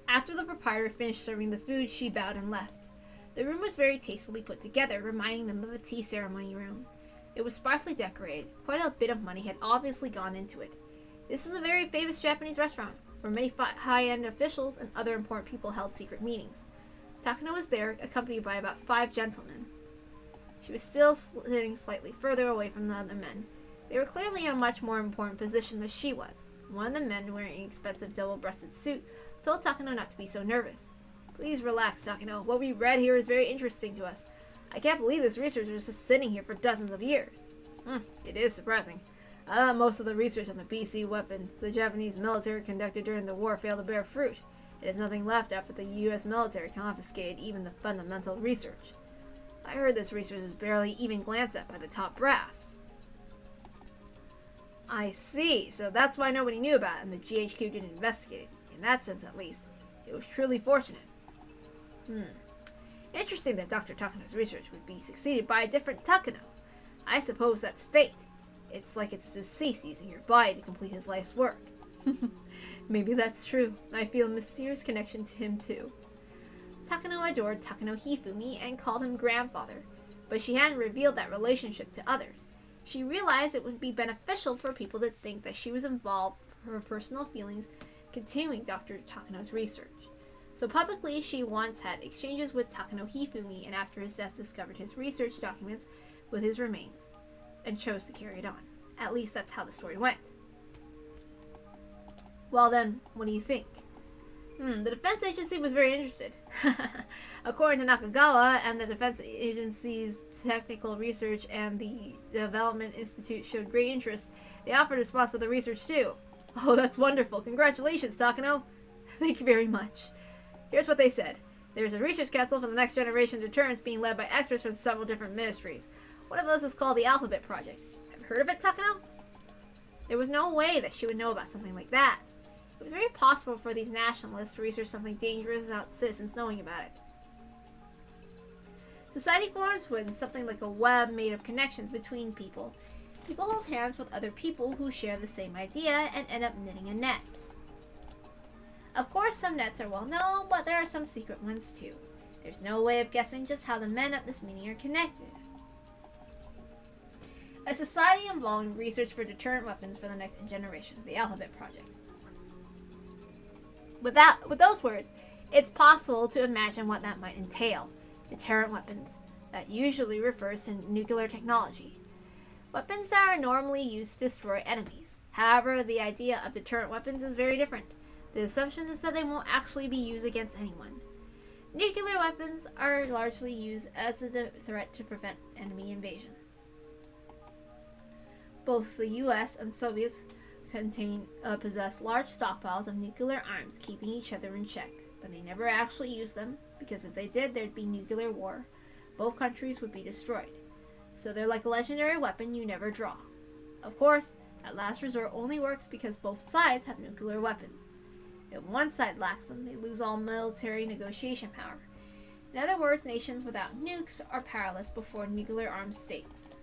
After the proprietor finished serving the food, she bowed and left. The room was very tastefully put together, reminding them of a tea ceremony room. It was sparsely decorated. Quite a bit of money had obviously gone into it. This is a very famous Japanese restaurant, where many high-end officials and other important people held secret meetings. Takano was there, accompanied by about 5 gentlemen. She was still sitting slightly further away from the other men. They were clearly in a much more important position than she was. One of the men, wearing an expensive double-breasted suit, told Takano not to be so nervous. Please relax, Takano. What we read here is very interesting to us. I can't believe this research was just sitting here for dozens of years. It is surprising. I thought most of the research on the BC weapon the Japanese military conducted during the war failed to bear fruit. It has nothing left after the US military confiscated even the fundamental research. I heard this research was barely even glanced at by the top brass. I see, so that's why nobody knew about it and the GHQ didn't investigate it. In that sense, at least. It was truly fortunate. Interesting that Dr. Takano's research would be succeeded by a different Takano. I suppose that's fate. It's like it's deceased using your body to complete his life's work. Maybe that's true. I feel a mysterious connection to him too. Takano adored Takano Hifumi and called him grandfather, but she hadn't revealed that relationship to others. She realized it would be beneficial for people to think that she was involved for her personal feelings continuing Dr. Takano's research. So publicly, she once had exchanges with Takano Hifumi and after his death discovered his research documents with his remains and chose to carry it on. At least that's how the story went. Well then, what do you think? The defense agency was very interested. According to Nakagawa and the defense agency's technical research and the development institute showed great interest, they offered to sponsor the research too. Oh, that's wonderful. Congratulations, Takano. Thank you very much. Here's what they said. There's a research council for the next generation of deterrence being led by experts from several different ministries. One of those is called the Alphabet Project. Have you heard of it, Takano? There was no way that she would know about something like that. It was very possible for these nationalists to research something dangerous without citizens knowing about it. Society forms when something like a web made of connections between people. People hold hands with other people who share the same idea and end up knitting a net. Of course, some nets are well known, but there are some secret ones too. There's no way of guessing just how the men at this meeting are connected. A society involving research for deterrent weapons for the next generation, the Alphabet Project. With those words, it's possible to imagine what that might entail. Deterrent weapons. That usually refers to nuclear technology. Weapons that are normally used to destroy enemies. However, the idea of deterrent weapons is very different. The assumption is that they won't actually be used against anyone. Nuclear weapons are largely used as a threat to prevent enemy invasion. Both the US and Soviets possess large stockpiles of nuclear arms, keeping each other in check, but they never actually use them, because if they did, there'd be nuclear war. Both countries would be destroyed. So they're like a legendary weapon you never draw. Of course, that last resort only works because both sides have nuclear weapons. If one side lacks them, they lose all military negotiation power. In other words, nations without nukes are powerless before nuclear armed states.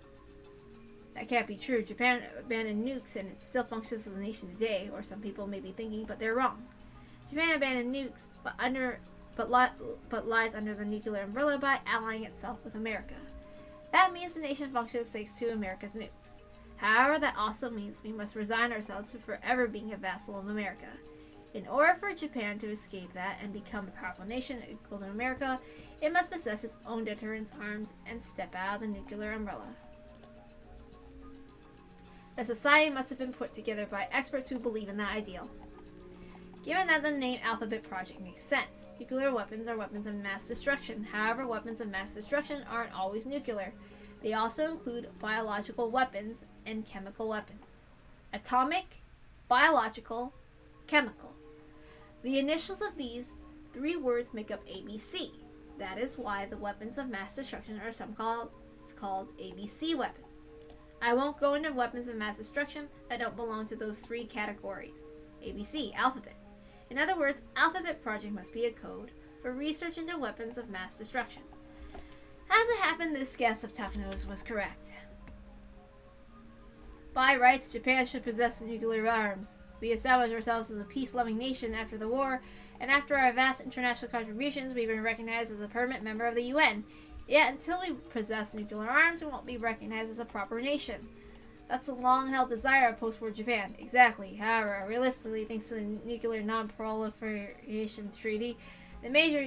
That can't be true. Japan abandoned nukes and it still functions as a nation today, or some people may be thinking, but they're wrong. Japan abandoned nukes, but lies under the nuclear umbrella by allying itself with America. That means the nation functions thanks to America's nukes. However, that also means we must resign ourselves to forever being a vassal of America. In order for Japan to escape that and become a powerful nation equal to America, it must possess its own deterrence arms and step out of the nuclear umbrella. The society must have been put together by experts who believe in that ideal. Given that the name Alphabet Project makes sense, nuclear weapons are weapons of mass destruction. However, weapons of mass destruction aren't always nuclear. They also include biological weapons and chemical weapons. Atomic, biological, chemical. The initials of these three words make up ABC. That is why the weapons of mass destruction are sometimes called ABC weapons. I won't go into weapons of mass destruction that don't belong to those three categories. ABC, alphabet. In other words, Alphabet Project must be a code for research into weapons of mass destruction. As it happened, this guess of Takano's was correct. By rights, Japan should possess nuclear arms. We established ourselves as a peace-loving nation after the war, and after our vast international contributions, we've been recognized as a permanent member of the UN. Yet, until we possess nuclear arms, we won't be recognized as a proper nation. That's a long-held desire of post-war Japan. Exactly. However, realistically, thanks to the Nuclear Non-Proliferation Treaty, the major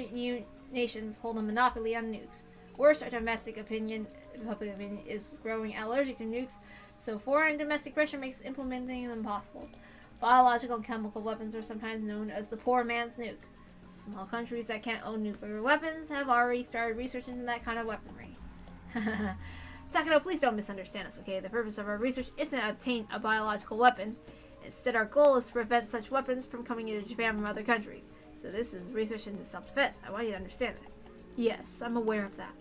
nations hold a monopoly on nukes. Worse, our public opinion is growing allergic to nukes, so foreign and domestic pressure makes implementing them possible. Biological and chemical weapons are sometimes known as the poor man's nuke. Small countries that can't own nuclear weapons have already started research into that kind of weaponry. Takano, please don't misunderstand us, okay? The purpose of our research isn't to obtain a biological weapon. Instead, our goal is to prevent such weapons from coming into Japan from other countries. So this is research into self-defense. I want you to understand that. Yes, I'm aware of that.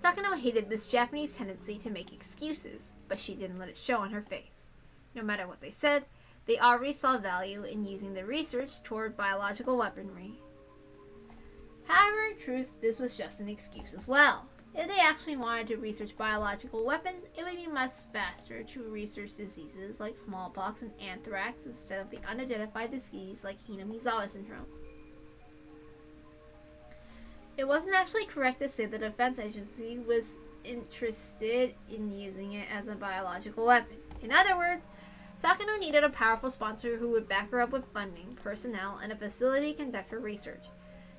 Takano hated this Japanese tendency to make excuses, but she didn't let it show on her face. No matter what they said, they already saw value in using the research toward biological weaponry. However, in truth, this was just an excuse as well. If they actually wanted to research biological weapons, it would be much faster to research diseases like smallpox and anthrax instead of the unidentified disease like Hinamizawa syndrome. It wasn't actually correct to say the defense agency was interested in using it as a biological weapon. In other words, Takano needed a powerful sponsor who would back her up with funding, personnel, and a facility to conduct her research.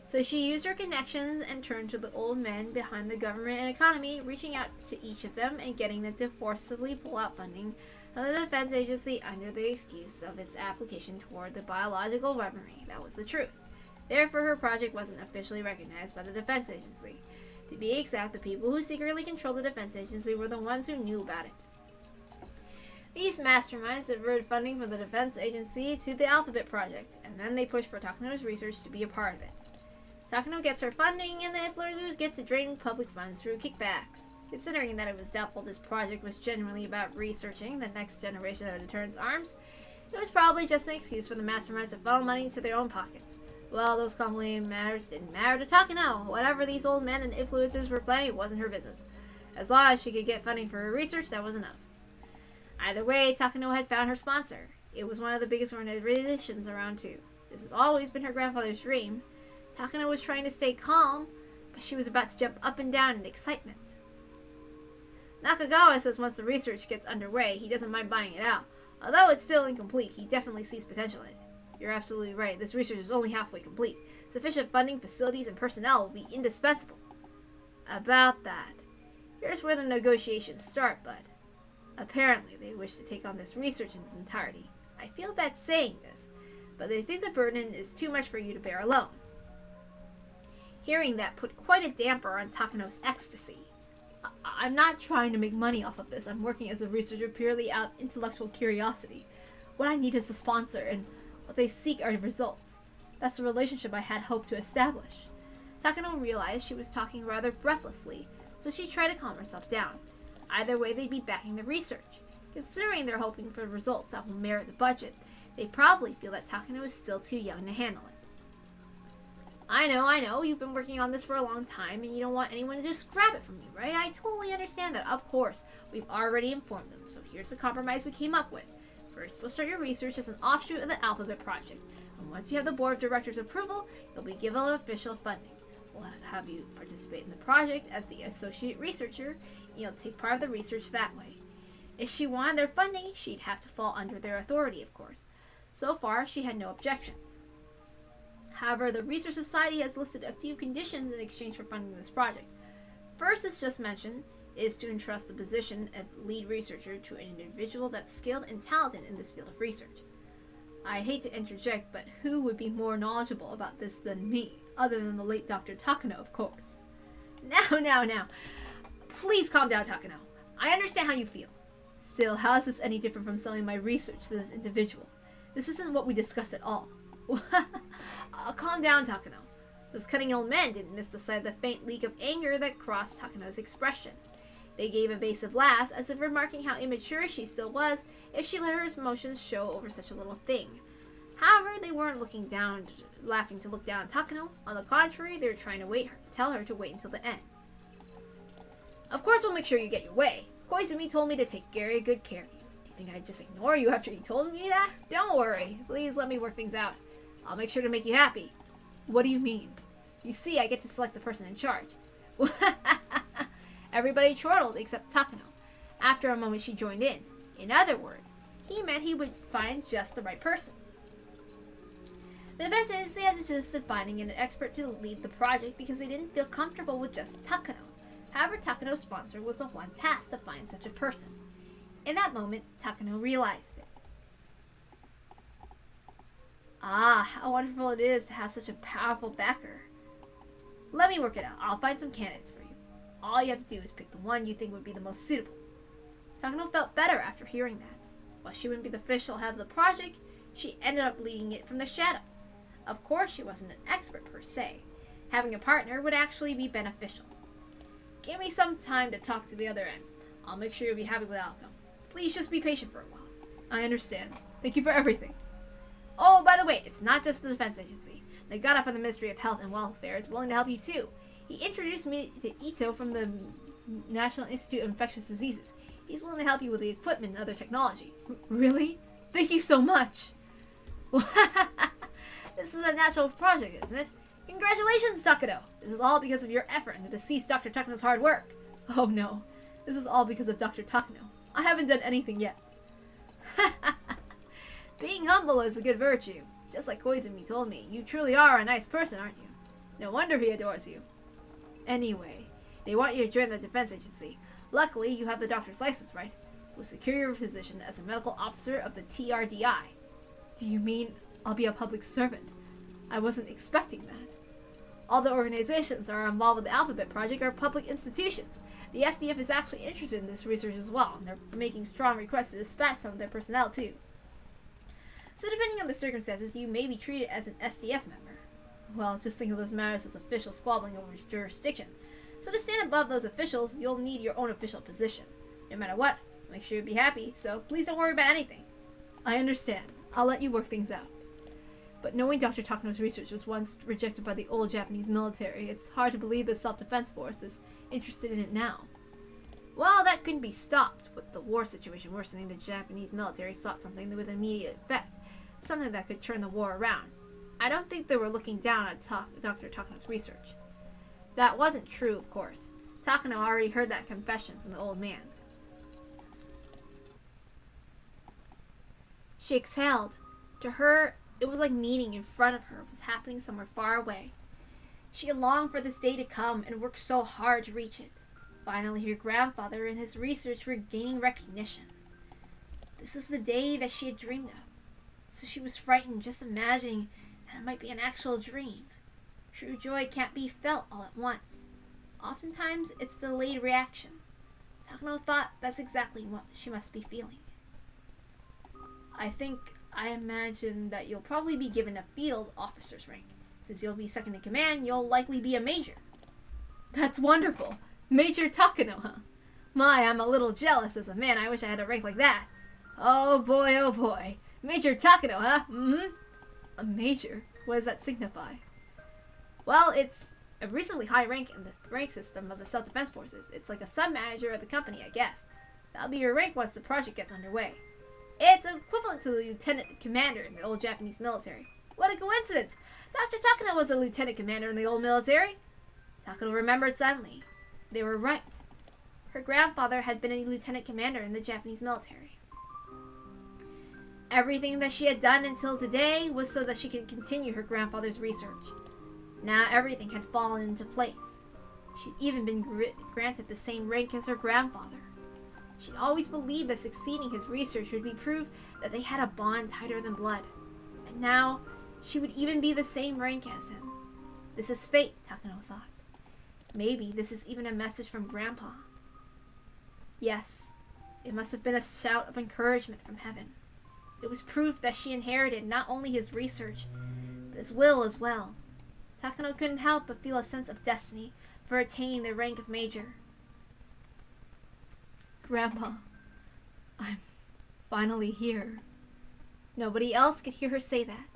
So she used her connections and turned to the old men behind the government and economy, reaching out to each of them and getting them to forcibly pull out funding from the defense agency under the excuse of its application toward the biological weaponry. That was the truth. Therefore, her project wasn't officially recognized by the defense agency. To be exact, the people who secretly controlled the defense agency were the ones who knew about it. These masterminds diverted funding from the defense agency to the Alphabet Project, and then they pushed for Takano's research to be a part of it. Takano gets her funding, and the influencers get to drain public funds through kickbacks. Considering that it was doubtful this project was genuinely about researching the next generation of deterrence arms, It was probably just an excuse for the masterminds to funnel money into their own pockets. Well, those complicated matters didn't matter to Takano. Whatever these old men and influencers were planning wasn't her business. As long as she could get funding for her research, that was enough. Either way, Takano had found her sponsor. It was one of the biggest organizations around too. This has always been her grandfather's dream. Takano was trying to stay calm, but she was about to jump up and down in excitement. Nakagawa says once the research gets underway, he doesn't mind buying it out. Although it's still incomplete, he definitely sees potential in it. You're absolutely right. This research is only halfway complete. Sufficient funding, facilities, and personnel will be indispensable. About that, here's where the negotiations start, bud. Apparently, they wish to take on this research in its entirety. I feel bad saying this, but they think the burden is too much for you to bear alone. Hearing that put quite a damper on Takano's ecstasy. I'm not trying to make money off of this. I'm working as a researcher purely out of intellectual curiosity. What I need is a sponsor, and what they seek are results. That's the relationship I had hoped to establish. Takano realized she was talking rather breathlessly, so she tried to calm herself down. Either way, they'd be backing the research. Considering they're hoping for results that will merit the budget, they probably feel that Takano is still too young to handle it. I know, you've been working on this for a long time and you don't want anyone to just grab it from you, right? I totally understand that, of course. We've already informed them, so here's the compromise we came up with. First, we'll start your research as an offshoot of the Alphabet Project, and once you have the board of directors' approval, you'll be given official funding. We'll have you participate in the project as the associate researcher, and you'll take part of the research that way. If she wanted their funding, she'd have to fall under their authority, of course. So far, she had no objections. However, the Research Society has listed a few conditions in exchange for funding this project. First, as just mentioned, is to entrust the position of lead researcher to an individual that's skilled and talented in this field of research. I hate to interject, but who would be more knowledgeable about this than me, other than the late Dr. Takano, of course. Now. Please calm down, Takano. I understand how you feel. Still, how is this any different from selling my research to this individual? This isn't what we discussed at all. Calm down, Takano. Those cunning old men didn't miss the sight of the faint leak of anger that crossed Takano's expression. They gave evasive laughs, as if remarking how immature she still was if she let her emotions show over such a little thing. However, they weren't laughing to look down on Takano. On the contrary, they were trying to tell her to wait until the end. Of course, we'll make sure you get your way. Koizumi told me to take very good care of you. Do you think I'd just ignore you after you told me that? Don't worry. Please let me work things out. I'll make sure to make you happy. What do you mean? You see, I get to select the person in charge. Everybody chortled except Takano. After a moment, she joined in. In other words, he meant he would find just the right person. The defense agency had suggested finding an expert to lead the project because they didn't feel comfortable with just Takano. However, Takano's sponsor was the one tasked to find such a person. In that moment, Takano realized it. Ah, how wonderful it is to have such a powerful backer. Let me work it out. I'll find some candidates for you. All you have to do is pick the one you think would be the most suitable. Takano felt better after hearing that. While she wouldn't be the official head of the project, she ended up leading it from the shadows. Of course, she wasn't an expert per se. Having a partner would actually be beneficial. Give me some time to talk to the other end. I'll make sure you'll be happy with the outcome. Please just be patient for a while. I understand. Thank you for everything. Oh, by the way, it's not just the defense agency. Nagata from the Ministry of Health and Welfare is willing to help you too. He introduced me to Ito from the National Institute of Infectious Diseases. He's willing to help you with the equipment and other technology. Really? Thank you so much. This is a natural project, isn't it? Congratulations, Takano! This is all because of your effort and the deceased Dr. Takano's hard work. Oh no, this is all because of Dr. Takano. I haven't done anything yet. Being humble is a good virtue. Just like Koizumi told me, you truly are a nice person, aren't you? No wonder he adores you. Anyway, they want you to join the defense agency. Luckily, you have the doctor's license, right? We'll secure your position as a medical officer of the TRDI. Do you mean I'll be a public servant? I wasn't expecting that. All the organizations that are involved with the Alphabet Project are public institutions. The SDF is actually interested in this research as well, and they're making strong requests to dispatch some of their personnel too. So depending on the circumstances, you may be treated as an SDF member. Well, just think of those matters as official squabbling over jurisdiction. So to stand above those officials, you'll need your own official position. No matter what, make sure you'll be happy, so please don't worry about anything. I understand. I'll let you work things out. But knowing Dr. Takano's research was once rejected by the old Japanese military, it's hard to believe the self-defense force is interested in it now. While that couldn't be stopped, with the war situation worsening, the Japanese military sought something with immediate effect, something that could turn the war around. I don't think they were looking down on Dr. Takano's research. That wasn't true, of course. Takano already heard that confession from the old man. She exhaled. To her, it was like meeting in front of her was happening somewhere far away. She had longed for this day to come and worked so hard to reach it. Finally, her grandfather and his research were gaining recognition. This is the day that she had dreamed of. So she was frightened just imagining that it might be an actual dream. True joy can't be felt all at once. Oftentimes, it's a delayed reaction. Takano thought that's exactly what she must be feeling. I imagine that you'll probably be given a field officer's rank. Since you'll be second in command, you'll likely be a major. That's wonderful. Major Takano, huh? My, I'm a little jealous as a man. I wish I had a rank like that. Oh boy, oh boy. Major Takano, huh? Mm-hmm. A major? What does that signify? Well, it's a reasonably high rank in the rank system of the self-defense forces. It's like a sub-manager of the company, I guess. That'll be your rank once the project gets underway. It's equivalent to a lieutenant commander in the old Japanese military. What a coincidence! Dr. Takano was a lieutenant commander in the old military. Takano remembered suddenly. They were right. Her grandfather had been a lieutenant commander in the Japanese military. Everything that she had done until today was so that she could continue her grandfather's research. Now everything had fallen into place. She'd even been granted the same rank as her grandfather. She'd always believed that succeeding his research would be proof that they had a bond tighter than blood. And now, she would even be the same rank as him. This is fate, Takano thought. Maybe this is even a message from Grandpa. Yes, it must have been a shout of encouragement from heaven. It was proof that she inherited not only his research, but his will as well. Takano couldn't help but feel a sense of destiny for attaining the rank of major. Grandpa, I'm finally here. Nobody else could hear her say that,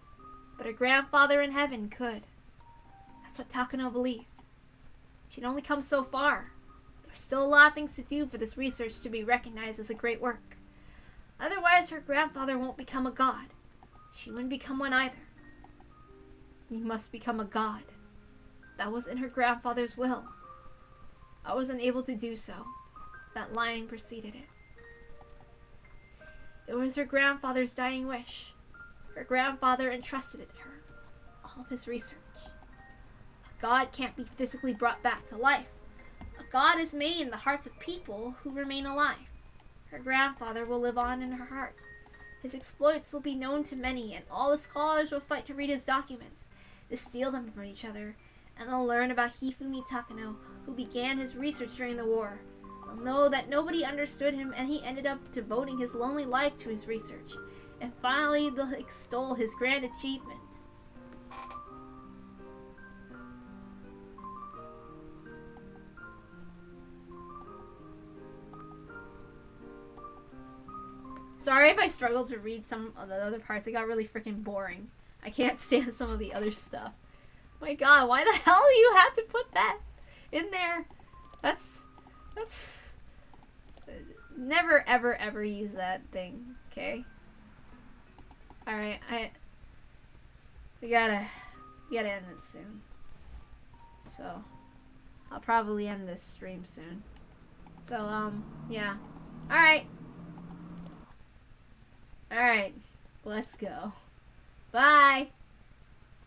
but her grandfather in heaven could. That's what Takano believed. She'd only come so far. There were still a lot of things to do for this research to be recognized as a great work. Otherwise, her grandfather won't become a god. She wouldn't become one either. You must become a god. That was in her grandfather's will. I wasn't able to do so. That line preceded it. It was her grandfather's dying wish. Her grandfather entrusted it to her. All of his research. A god can't be physically brought back to life. A god is made in the hearts of people who remain alive. Her grandfather will live on in her heart. His exploits will be known to many, and all the scholars will fight to read his documents, to steal them from each other, and they'll learn about Hifumi Takano, who began his research during the war. They'll know that nobody understood him, and he ended up devoting his lonely life to his research. And finally, they'll extol his grand achievement. Sorry if I struggled to read some of the other parts. It got really freaking boring. I can't stand some of the other stuff. My god, why the hell do you have to put that in there? That's never ever ever use that thing, okay? Alright, we gotta end it soon. So I'll probably end this stream soon. So yeah. Alright, let's go. Bye.